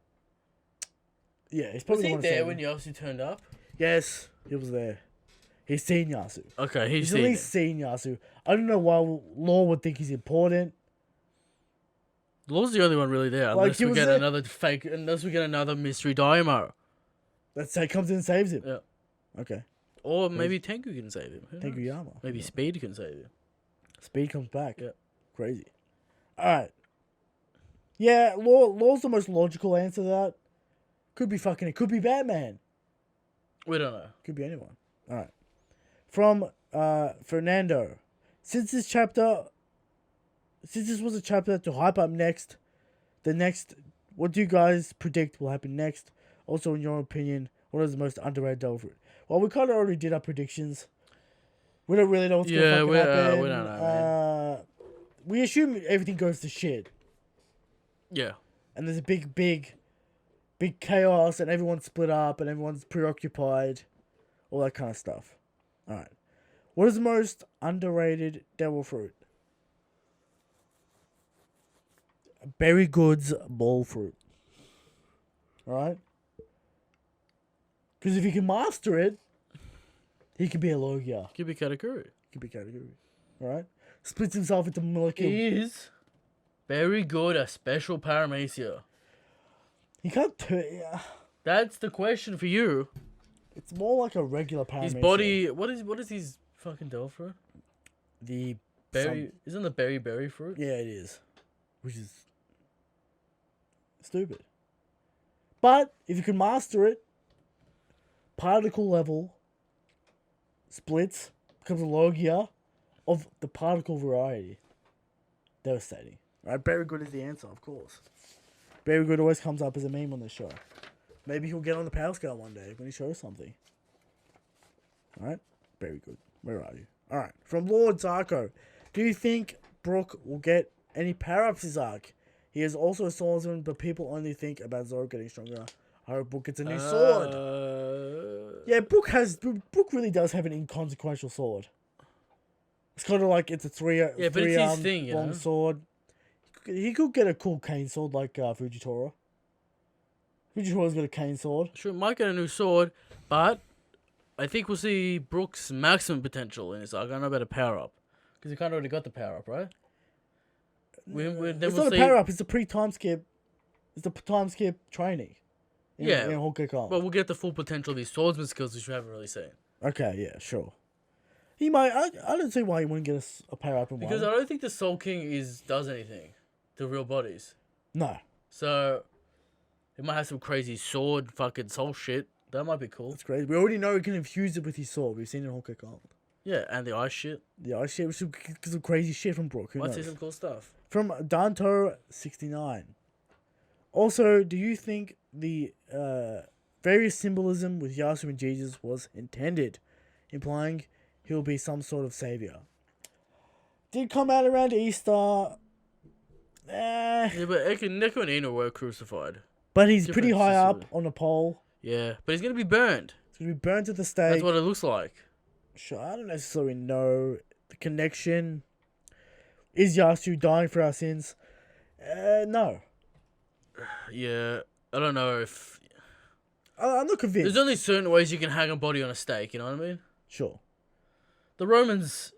Yeah, he's Was probably the he one to there save when him. Yasu turned up? Yes, he was there. He's seen Yasu. Okay, he's He's at seen least it. seen Yasu. I don't know why Law would think he's important. Law's the only one really there, Like, unless he we was get there- unless we get another mystery Daimyo. Let's say comes in and saves him. Yeah. Okay. Or maybe Tenku can save him. Who Thank you, knows? Yama. Maybe Yeah. Speed can save him. Speed comes back. Yeah. Crazy. Alright. Yeah, Law's the most logical answer to that. Could be it could be Batman. We don't know. Could be anyone. Alright. From Fernando. Since this was a chapter to hype up what do you guys predict will happen next? Also, in your opinion, what is the most underrated Devil Fruit? Well, we kind of already did our predictions. We don't really know what's going to happen. We don't know, man. We assume everything goes to shit. Yeah. And there's a big chaos, and everyone's split up, and everyone's preoccupied. All that kind of stuff. Alright. What is the most underrated Devil Fruit? Berry Goods Ball Fruit. Alright? Because if he can master it, he could be a Logia. Could be Katakuri. He could be category. Alright? Splits himself into molecule. Is very good at special paramecia. He can't turn. Yeah. That's the question for you. It's more like a regular paramecia. His body. What is his fucking devil fruit? The Berry. Isn't the berry fruit? Yeah, it is. Which is stupid. But if you can master it, particle level splits, becomes a Logia of the particle variety. Devastating. Right? Very good is the answer, of course. Very good always comes up as a meme on this show. Maybe he'll get on the power scale one day when he shows something. Alright? Very good. Where are you? Alright. From Lord Zarko. Do you think Brook will get any power-ups this arc? He is also a swordsman, but people only think about Zoro getting stronger. I hope Brook gets a new sword. Yeah, Brook really does have an inconsequential sword. It's kind of like it's a three but it's his arm thing, you long know? sword. He could get a cool cane sword like Fujitora. Fujitora's got a cane sword. Sure, might get a new sword, but I think we'll see Brook's maximum potential in this arc. I don't know about a power up, because he kind of already got the power up, right? It's not a power up. It's a pre-time skip. It's the time skip training. In Hokkaido. But we'll get the full potential of his swordsman skills, which we haven't really seen. Okay, yeah, sure. He might. I don't see why he wouldn't get a power up in Because one. I don't think the Soul King does anything to real bodies. No, So he might have some crazy sword fucking soul shit. That might be cool. that's crazy. We already know he can infuse it with his sword. We've seen it in Hokkaido. Yeah, and the ice shit. Yeah, I see some crazy shit from Brook. Who Might knows? see some cool stuff. From Danto69. Also, do you think the various symbolism with Yasu and Jesus was intended, implying he'll be some sort of savior? Did come out around Easter. Yeah, but Neko and Ino were crucified. But he's Different pretty high up system. on a pole. Yeah, but he's gonna be burned. He's going to be burnt at the stake. That's what it looks like. Sure, I don't necessarily know the connection. Is Yasu dying for our sins? No. Yeah, I don't know if I'm not convinced. there's only certain ways you can hang a body on a stake. You know what I mean? Sure. The Romans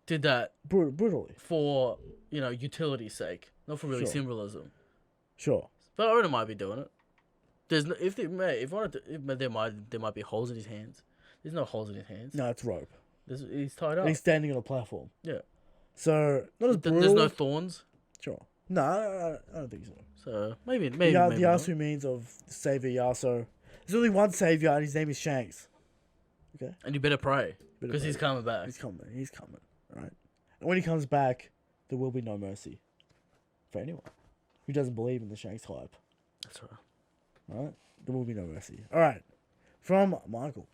did that brutally. for, utility's sake, not for really Sure. symbolism. Sure. But Oda might be doing it. There's no, if they may, if wanted to, if there might be holes in his hands. There's no holes in his hands. No, it's rope. He's tied up. And he's standing on a platform. Yeah. So not as brutal. There's no thorns. Sure. No, I don't think so. So maybe The maybe Yasu means of Savior Yasu. There's only one Savior, and his name is Shanks. Okay. And you better pray Better because pray. he's coming back. He's coming. He's coming. Right. And when he comes back, there will be no mercy for anyone who doesn't believe in the Shanks hype. That's right. Right. There will be no mercy. All right. From Michael.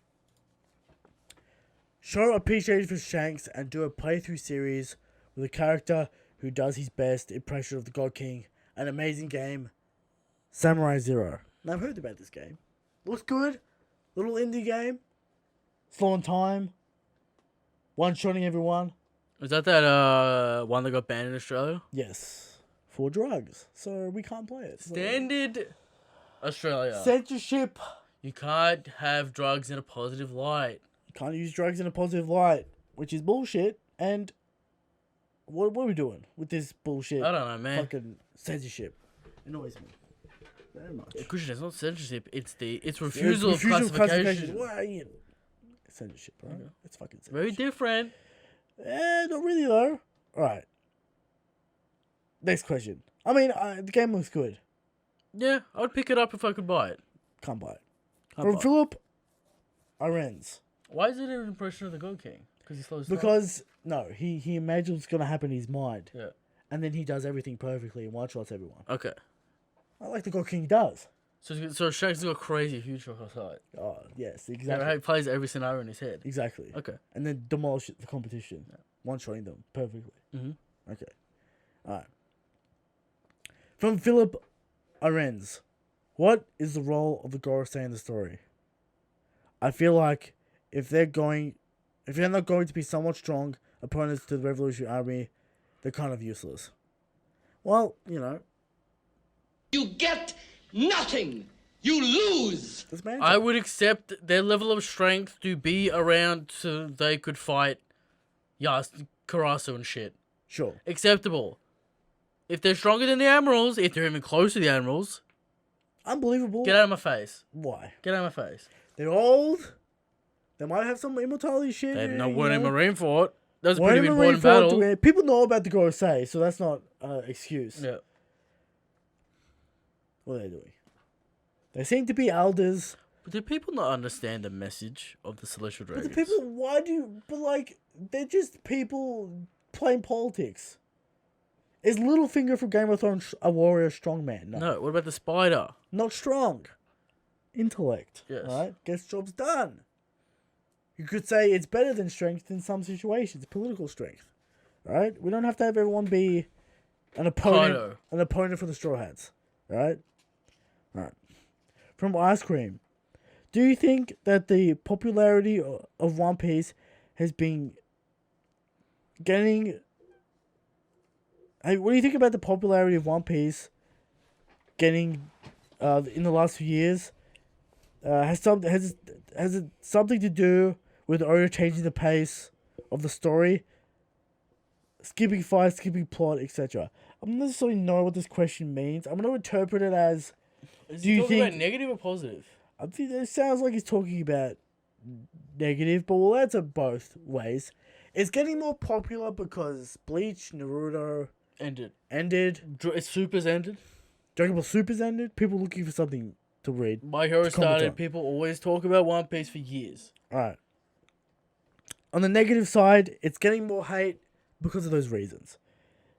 Show appreciation for Shanks and do a playthrough series with a character who does his best impression of the God King. An amazing game. Samurai Zero. Now, I've heard about this game. Looks good. Little indie game. Slow on time. One-shotting everyone. Is that one that got banned in Australia? Yes. For drugs. So we can't play it. So- Standard Australia. Censorship. You can't have drugs in a positive light. Can't use drugs in a positive light, which is bullshit. And what are we doing with this bullshit? I don't know, man. Fucking censorship. Annoys me very much. Christian, it's not censorship. It's refusal of classification. What are you? Censorship, right? Okay. It's fucking censorship. Very different. Not really though. All right. Next question. I mean, the game looks good. Yeah, I would pick it up if I could buy it. Can't buy it. Can't From buy it. Philip Arends. Why is it an impression of the God King? Because he slows down. Because no, he imagines what's gonna happen in his mind, Yeah. and then he does everything perfectly and one shots everyone. Okay. I like the God King does. So Shanks has got crazy future foresight. Oh yes, Yeah, exactly. he plays every scenario in his head. Exactly. Okay. And then demolish the competition, one shotting them perfectly. Mhm. Okay. All right. From Philip Arends, what is the role of the Gorosei in the story? I feel like if they're not going to be somewhat strong opponents to the Revolutionary Army, they're kind of useless. Well, You get nothing. You lose. this man. I would accept their level of strength to be around so they could fight Karasu and shit. Sure. Acceptable. If they're stronger than the Admirals, if they're even close to the Admirals, Unbelievable. get out of my face. Why? Get out of my face. They're old. They might have some immortality shit. They you weren't in know. Marineford. That was a Weren't pretty in important Marineford battle. to- People know about the Gorosei, so that's not excuse. Yeah. What are they doing? They seem to be elders. But do people not understand the message of the Celestial But Dragons? the people, they're just people playing politics. Is Littlefinger from Game of Thrones a warrior strongman? No. No, what about the spider? Not strong. Intellect. Yes. Right? Gets jobs done. You could say it's better than strength in some situations. Political strength. Right? We don't have to have everyone be an opponent. Kaido. An opponent for the Straw Hats. Right? Right. From Ice Cream. Do you think that the popularity of One Piece has been getting... Hey, what do you think about the popularity of One Piece getting in the last few years? Has it something to do with Oda changing the pace of the story, skipping fights, skipping plot, etc.? I don't necessarily know what this question means. I'm going to interpret it as: Is Do he you talking think- about negative or positive? I think it sounds like he's talking about negative, but we'll answer both ways. It's getting more popular because Bleach, Naruto Ended. ended, Super's ended. Dragon Ball Super's ended. People looking for something to read. My Hero To comment started. on. People always talk about One Piece for years. Alright. On the negative side, it's getting more hate because of those reasons.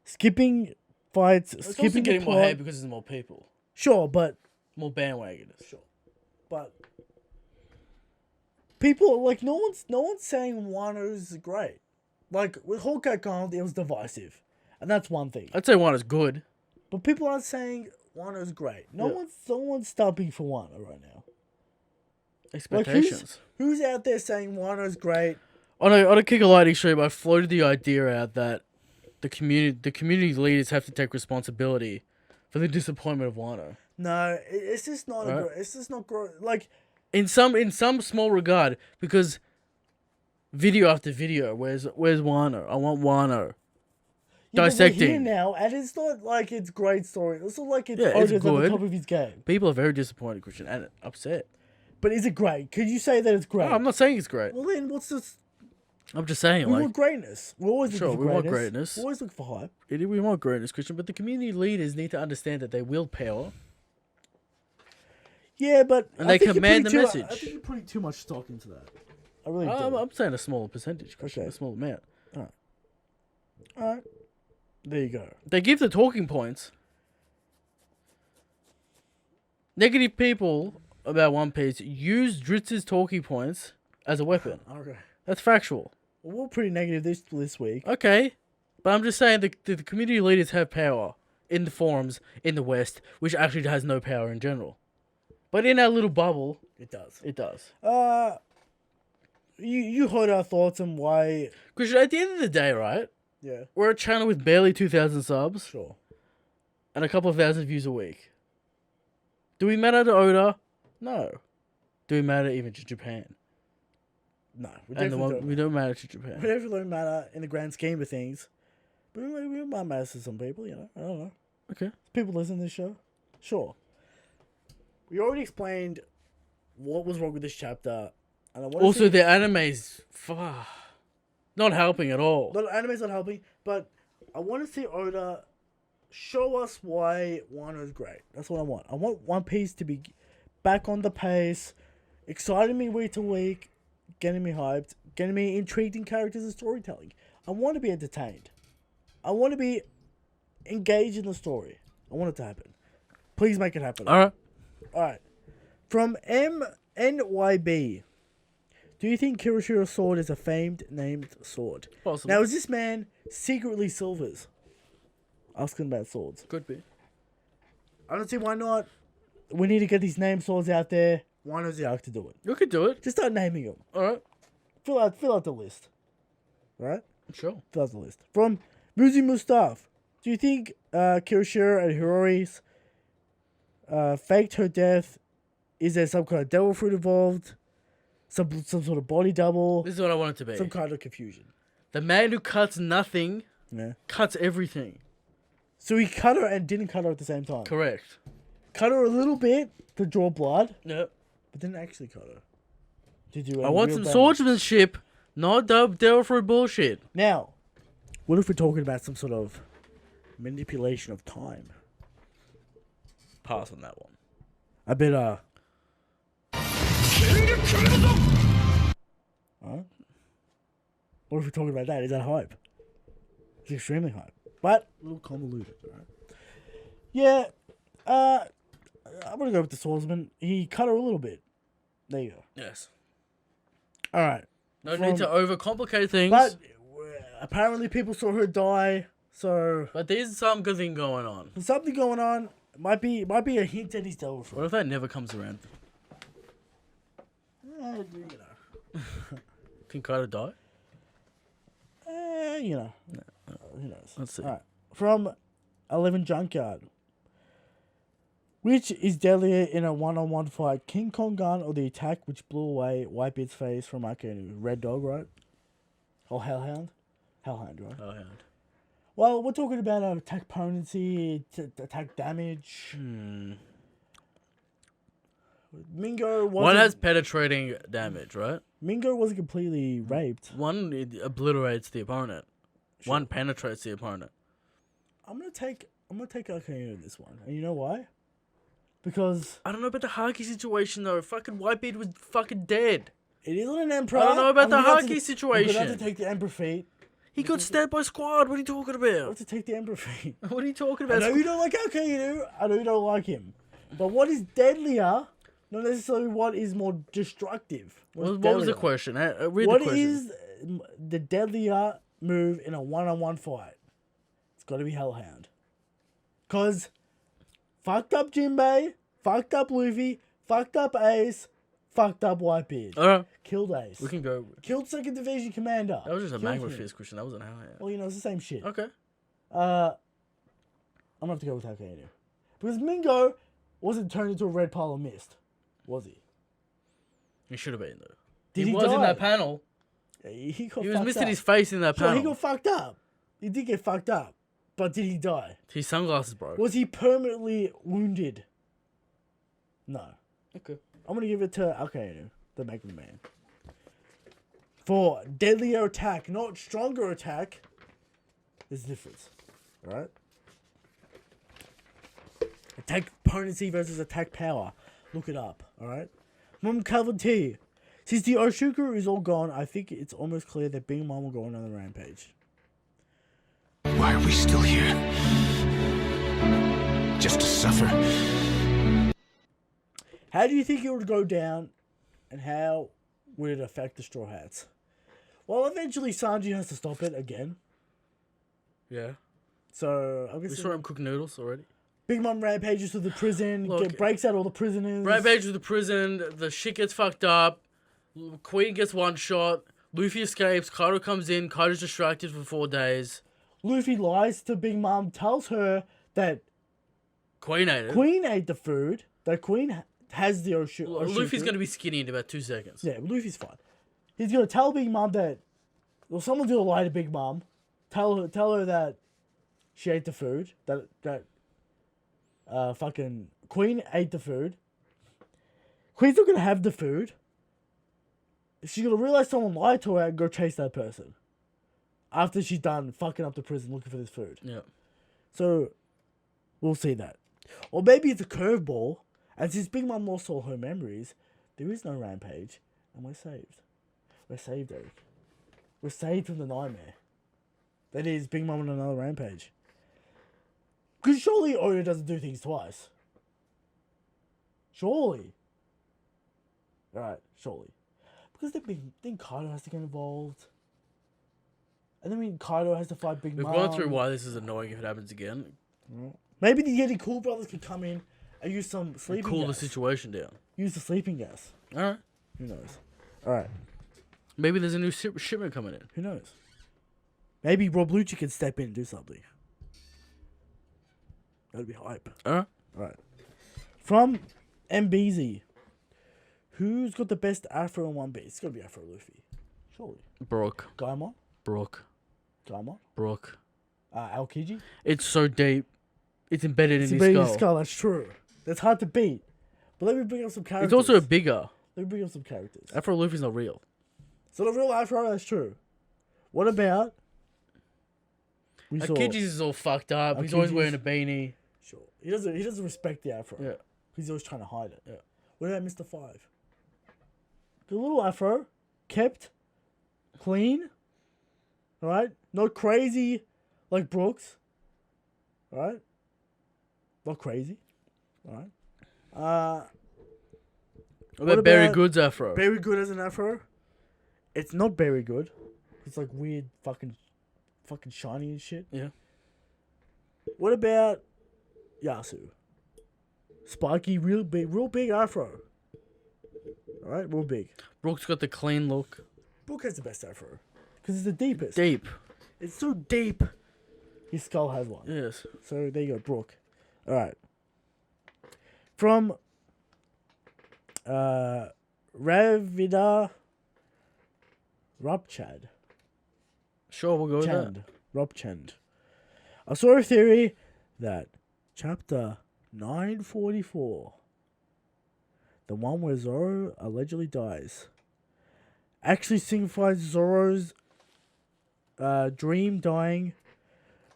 Skipping fights, It's also skipping the getting more plot. hate because there's more people. Sure, but More bandwagoners. Sure. But people no one's saying Wano's great. Like with Hawkeye gone, it was divisive, and that's one thing. I'd say one is good. But people aren't saying Wano's great. No one's stumping for Wano right now. Like Expectations. who's out there saying Wano's great? On a Kick a Lightning stream, I floated the idea out that the community leaders have to take responsibility for the disappointment of Wano. No, it's just not. Right. It's just not. Like In some small regard, because Video after video. Where's Wano? I want Wano. Yeah, but we're Dissecting. here now, and it's not like it's great story. It's not like it's Yeah, it's Oda's at the good. top of his game. People are very disappointed, Christian, and upset. But is it great? Could you say that it's great? No, I'm not saying it's great. Well, then what's this? I'm just saying, We like, want greatness. We're always looking Sure, for we want greatness. greatness. We always look for hype. we want greatness, Christian, but the community leaders need to understand that they wield power. Yeah, but And I they think you're command putting the too- message. I think you're putting too much stock into that. I really do. I'm saying a small percentage, Christian, Okay. a small amount. All right. There you go. They give the talking points. Negative people about One Piece use Dritz's talking points as a weapon. Okay. That's factual. Well, we're pretty negative this week. Okay, but I'm just saying the community leaders have power in the forums in the West, which actually has no power in general. But in our little bubble, It does. it does. You heard our thoughts on why. Christian, at the end of the day, right? Yeah. We're a channel with barely 2,000 subs Sure. and a couple of thousand views a week. Do we matter to Oda? No. Do we matter even to Japan? No, we And definitely don't. we don't matter to We Japan. definitely don't matter in the grand scheme of things. But we might matter to some people, you know. I don't know. Okay. People listen to this show. Sure. We already explained what was wrong with this chapter. And I want Also, to see, the anime's not helping at all. not anime's not helping, but I want to see Oda show us why Wano is great. That's what I want. I want One Piece to be back on the pace, exciting me week to week, getting me hyped, getting me intrigued in characters and storytelling. I want to be entertained. I want to be engaged in the story. I want it to happen. Please make it happen. All right. Alright. From MNYB. Do you think Kirishira's sword is a famed named sword? Possible. Now, is this man secretly Silver's? Asking about swords. Could be. I don't see why not. We need to get these name swords out there. Wano's the arc to do it. You could do it. Just start naming them. All right. Fill out the list. Alright? Sure. Fill out the list. From Muzi Mustaf. Do you think Kirishira and Hirori's faked her death? Is there some kind of devil fruit involved? Some sort of body double? This is what I want it to be. Some kind of confusion. The man who cuts nothing Yeah. cuts everything. So he cut her and didn't cut her at the same time. Correct. Cut her a little bit to draw blood, Yep. but didn't actually cut her. Did you? I want some swordsmanship, not devil fruit bullshit. Now, what if we're talking about some sort of manipulation of time? Pass on that one. I bet what if we're talking about that? Is that hype? It's extremely hype. But a little convoluted, right? Yeah, I'm gonna go with the swordsman. He cut her a little bit. There you go. Yes. Alright. No need to overcomplicate things. But apparently people saw her die, so But there's some good thing going on. there's something going on. Might be a hint at his devil fruit. What if that never comes around? You know. Can Kaido die? You know. Who knows? Let's see. Alright. From 11 Junkyard. Which is deadlier in a one-on-one fight? King Kong gun or the attack which blew away Whitebeard's face from Akenu? Red Dog, right? Or Hellhound? Hellhound, right? Oh, hound. Well, we're talking about attack potency, attack damage. Mingo wasn't... One has penetrating damage, right? Mingo wasn't completely raped. One it obliterates the opponent. One penetrates the opponent. I'm gonna take Akenu in this one. And you know why? Because I don't know about the Haki situation though. Fucking Whitebeard was fucking dead. it isn't an emperor. I don't know about I'm the gonna have Haki to- I'm situation. gonna have to take the emperor feat. He got stabbed by Squad. What are you talking I have about? to take the emperor feat. What are you talking I about? know you don't like Akenu. I know you don't like him. But what is deadlier? Not necessarily what is more destructive. What was the deadlier? question? Read What the question. is the deadlier move in a one-on-one fight? It's got to be Hellhound. Cause fucked up Jinbei, fucked up Luffy, fucked up Ace, fucked up Whitebeard. Alright, Killed Ace. we can go. Killed Second Division Commander. That was just a Killed magma him. fist question. That wasn't how I. Well, you know, it's the same shit. Okay. I'm gonna have to go with Akenu. Because Mingo wasn't turned into a red pile of mist, was he? He should have been though. Did he was in die? that panel. He got He was fucked missing up. his face in that Sure, panel. he got fucked up. He did get fucked up. But did he die? His sunglasses broke. Was he permanently wounded? No. Okay. I'm going to give it to Alkainu, the Magma Man. For deadlier attack, not stronger attack, there's a difference. Alright? Attack potency versus attack power. Look it up. Alright? Mom Calvin T. Since the Oshuku is all gone, I think it's almost clear that Big Mom will go on another rampage. Why are we still here? Just to suffer? How do you think it would go down, and how would it affect the Straw Hats? Well, eventually Sanji has to stop it again. Yeah. So, I We guess saw him cook noodles already. Big Mom rampages to the prison, Look, breaks out all the prisoners. Rampage to the prison, the shit gets fucked up, Queen gets one shot, Luffy escapes, Kaido comes in, Kaido's distracted for 4 days. Luffy lies to Big Mom, tells her that Queen ate it. Queen ate the food, that Queen has the Oshuku. Luffy's going to be skinny in about 2 seconds. Yeah, Luffy's fine. He's going to tell Big Mom that... Well, someone's going to lie to Big Mom, tell her that she ate the food, that fucking Queen ate the food. Queen's not going to have the food. She's going to realize someone lied to her and go chase that person. After she's done fucking up the prison looking for this food. Yeah. So, we'll see that. Or maybe it's a curveball, and since Big Mom lost all her memories, there is no rampage, and we're saved. We're saved, Eric. We're saved from the nightmare. That is Big Mom on another rampage. Because surely Oda doesn't do things twice. Surely. Alright, surely. Because then Kaido has to get involved. And then Kaido has to fight Big We've Mom. gone through why this is annoying if it happens again. Maybe the Yeti Cool Brothers could come in and use some sleeping Cool the gas. situation down. Use the sleeping gas. Alright. Who knows? Alright. Maybe there's a new shipment coming in. Who knows? Maybe Rob Lucci can step in and do something. That'd be hype. Alright. Alright. From MBZ. Who's got the best Afro in One Piece? It's gotta be Afro Luffy. Surely. Brooke. Gaimon? Brooke. Gaimon? Brooke. Aokiji? It's so deep. It's embedded It's in a his big skull. skull, that's true. That's hard to beat. But let me bring up some characters. It's also a bigger. Let me bring up some characters. Afro Luffy's not real. So the real Afro, that's true. What about... We saw... Akiji's is all fucked up. He's always Akiji's- wearing a beanie. Sure. He doesn't respect the Afro. Yeah. He's always trying to hide it. Yeah. What about Mr. Five? The little Afro, kept, clean, alright? Not crazy like Brooks. Alright? Not crazy. Alright? What about Barry about Good's Afro? Very good as an Afro. It's not very good. It's like weird fucking shiny and shit. Yeah. What about Yasu? Spiky, real big Afro. Alright, real big. Brooke's got the clean look. Brooke has the best Afro. Because it's the deepest. Deep. It's so deep. His skull has one. Yes. So there you go, Brooke. Alright. From Ravida Rupchad. Sure, we'll go with that. Chand. Rupchand. I saw a theory that chapter 944, the one where Zoro allegedly dies, actually signifies Zoro's dream dying,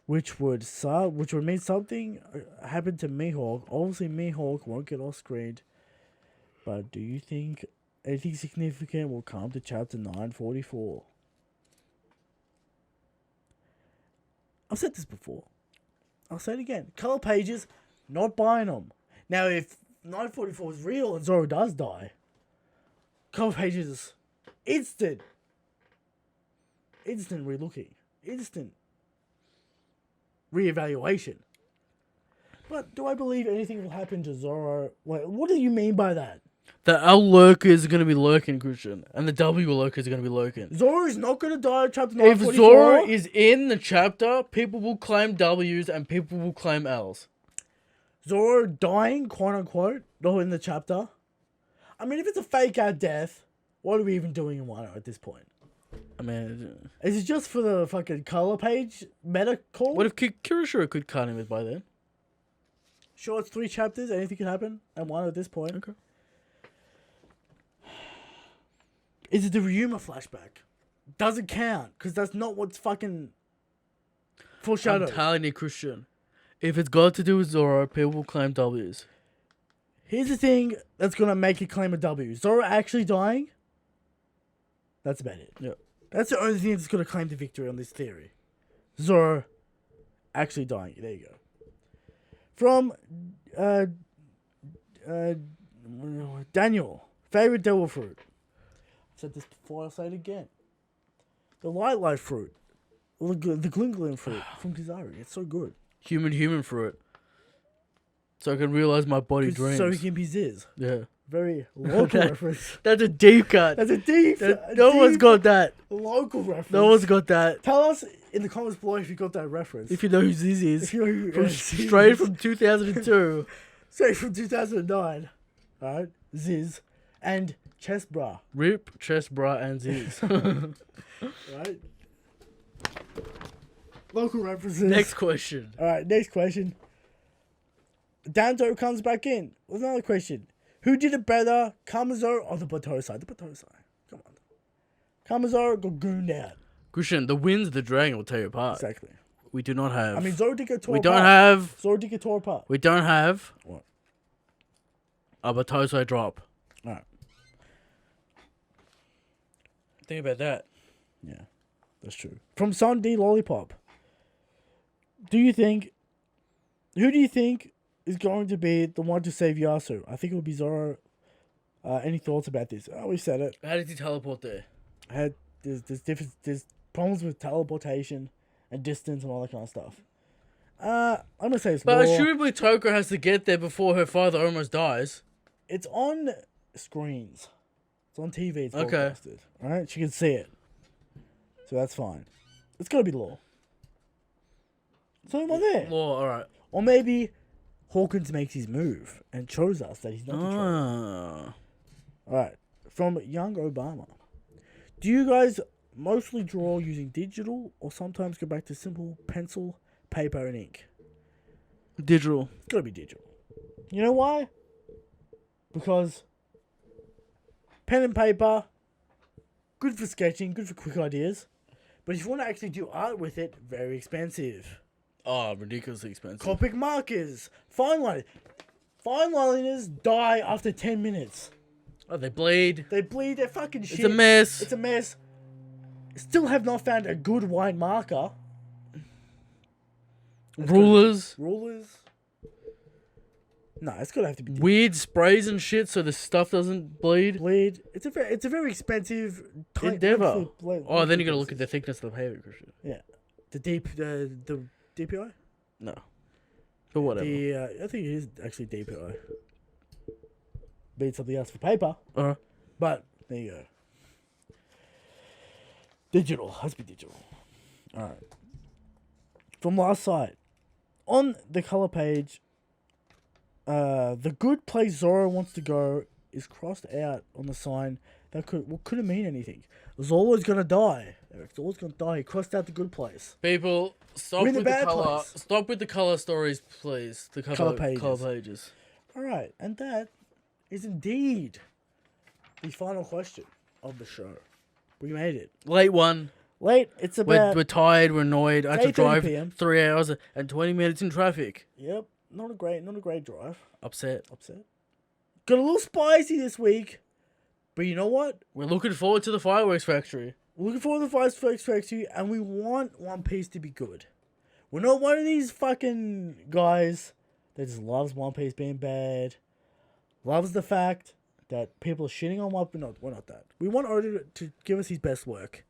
which would mean something happened to Mihawk. Obviously, Mihawk won't get off screen, but do you think anything significant will come to chapter 944? I've said this before. I'll say it again. Color pages, not buying them. Now, if 944 is real and Zoro does die, color pages, instant relooking, instant reevaluation. But do I believe anything will happen to Zoro? Wait, what do you mean by that? The L lurkers are going to be lurking, Christian. And the W lurkers are going to be lurking. Zoro is not going to die in chapter If 944. Zoro is in the chapter, people will claim W's and people will claim L's. Zoro dying, quote unquote, not in the chapter. I mean, if it's a fake out death, what are we even doing in Wano at this point? I mean, Is it just for the fucking color page meta call? what if Kirishiro could cut him by then? Sure, it's 3 chapters. Anything can happen. And one at this point. Okay. Is it the Ryuma flashback? Doesn't count because that's not what's fucking foreshadowed. I'm telling you, Christian. If it's got to do with Zoro, people will claim W's. Here's the thing that's gonna make you claim a W. Zoro actually dying. That's about it. Yep. That's the only thing that's gonna claim the victory on this theory. Zoro actually dying. There you go. From Daniel, favorite devil fruit. I said this before. I'll say it again. The light fruit, or the glingling fruit from Kizaru. It's so good. Human fruit. So I can realize my body dreams. So he can be Ziz. Yeah. Very local reference. That's a deep cut. That's a deep. No one's got that. Local reference. No one's got that. Tell us in the comments below if you got that reference. If you know who Ziz is. If you know who From Ziz straight is. from 2002. Straight from 2009. Alright? Ziz. And chest bra. Rip, chest, bra, and Ziz. Right? Local references. Next question. Alright, next question. Danto comes back in with another question. Who did it better, Kamazo or the Batosai? The Batosai. Come on. Kamazo got gooned out. Christian, the winds of the dragon will tear you apart. Exactly. We do not have. I mean, Zoro did get tore we apart. don't have. Zoro did get tore apart. We don't have. What? A Batosai drop. Alright. Think about that. Yeah, that's true. From Son D Lollipop. Who do you think is going to be the one to save Yasu? I think it would be Zoro. Any thoughts about this? Oh, we said it. How did he teleport there? There's problems with teleportation and distance and all that kind of stuff. I'm gonna say it's But more. assumably Toko has to get there before her father almost dies. It's on screens. It's on TV. It's Okay. broadcasted. All right, she can see it, so that's fine. It's gotta be Law. So am I there? Law, alright. Or maybe Hawkins makes his move and shows us that he's not the troll. Ah. Alright, from Young Obama. Do you guys mostly draw using digital or sometimes go back to simple pencil, paper, and ink? Digital. It's gotta be digital. You know why? Because pen and paper, good for sketching, good for quick ideas. But if you want to actually do art with it, very expensive. Oh, ridiculously expensive. Copic markers, fine liners. Fine liners die after 10 minutes. Oh, they bleed. They bleed, they're fucking shit. It's a mess. It's a mess. Still have not found a good white marker. Rulers. Rulers. No, it's gonna have to be Weird sprays and shit so the stuff doesn't bleed. bleed. It's a very expensive Endeavor. lengthy Oh, then you gotta look process. at the thickness of the paper, Christian. Yeah, the DPI. No. But whatever. I think it is actually DPI. Beat something else for paper, Uh-huh. but there you go. Digital has to be digital. All right. From last sight, on the color page, the good place Zoro wants to go is crossed out on the sign that couldn't mean anything. Zoro's gonna die. Zoro's gonna die. He crossed out the good place. People, stop We're in the with the bad color. place. Stop with the color stories, please. The Colour pages. Color pages. All right, and that is indeed the final question of the show. We made it. Late one. Late. It's about. We're tired. We're annoyed. I had to 8:30 drive PM. 3 hours and 20 minutes in traffic. Yep. Not a great drive. Upset. Got a little spicy this week, but you know what? We're looking forward to the fireworks factory. We're looking forward to the Fireworks Factory, and we want One Piece to be good. We're not one of these fucking guys that just loves One Piece being bad, loves the fact that people are shitting on One Piece. No, we're not that. We want Oda to give us his best work,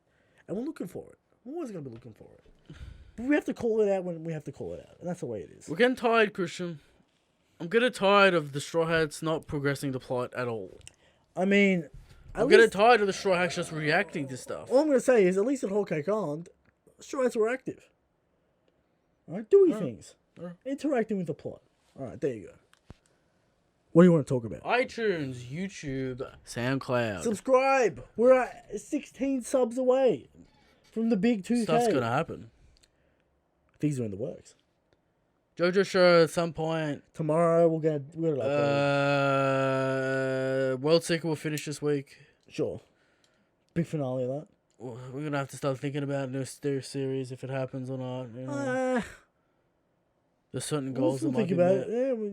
and we're looking for it. We're always going to be looking for it. But we have to call it out when we have to call it out, and that's the way it is. We're getting tired, Christian. I'm getting tired of the Straw Hats not progressing the plot at all. I mean, I'm getting tired of the Straw Hats just reacting to stuff. all I'm going to say is, at least at Hawkeye Island, Straw Hats were active. Alright, doing things. Alright. Interacting with the plot. Alright, there you go. What do you want to talk about? iTunes, YouTube, SoundCloud. Subscribe. We're at 16 subs away from the big 2K. Stuff's gonna happen. These are in the works. JoJo show at some point. Tomorrow we're gonna upload. World Seeker will finish this week. Sure. Big finale of that. We're gonna have to start thinking about a new series if it happens or not. You know. There's certain goals We'll that think might be about met. it. Yeah, we'll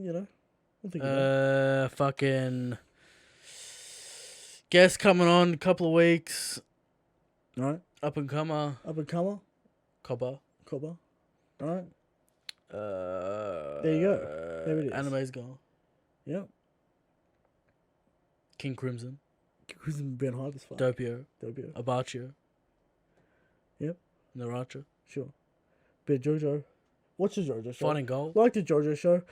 think about it. Fucking guest coming on in a couple of weeks. All right. Up and comer. Copper. All right. There you go. There it is. Anime's gone. Yep. King Crimson. Who's been hype as fuck? Doppio. Doppio. Abacho. Yep. Naracha. Sure. Bit of JoJo. Watch the JoJo show. Finding Gold. Like the JoJo show.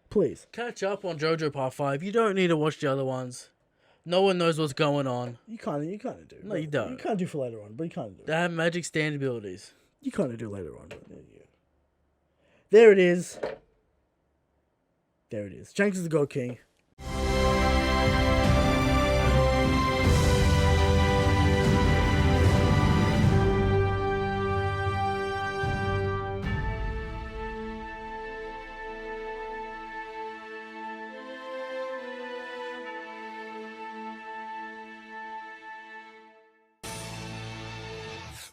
Please. Catch up on JoJo Part 5. You don't need to watch the other ones. No one knows what's going on. You kind of do. No, you don't. You can't do for later on, but you kind of do. They have magic stand abilities. You kind of do later on. But there it is. There it is. Shanks is the God King.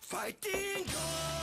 Fighting God!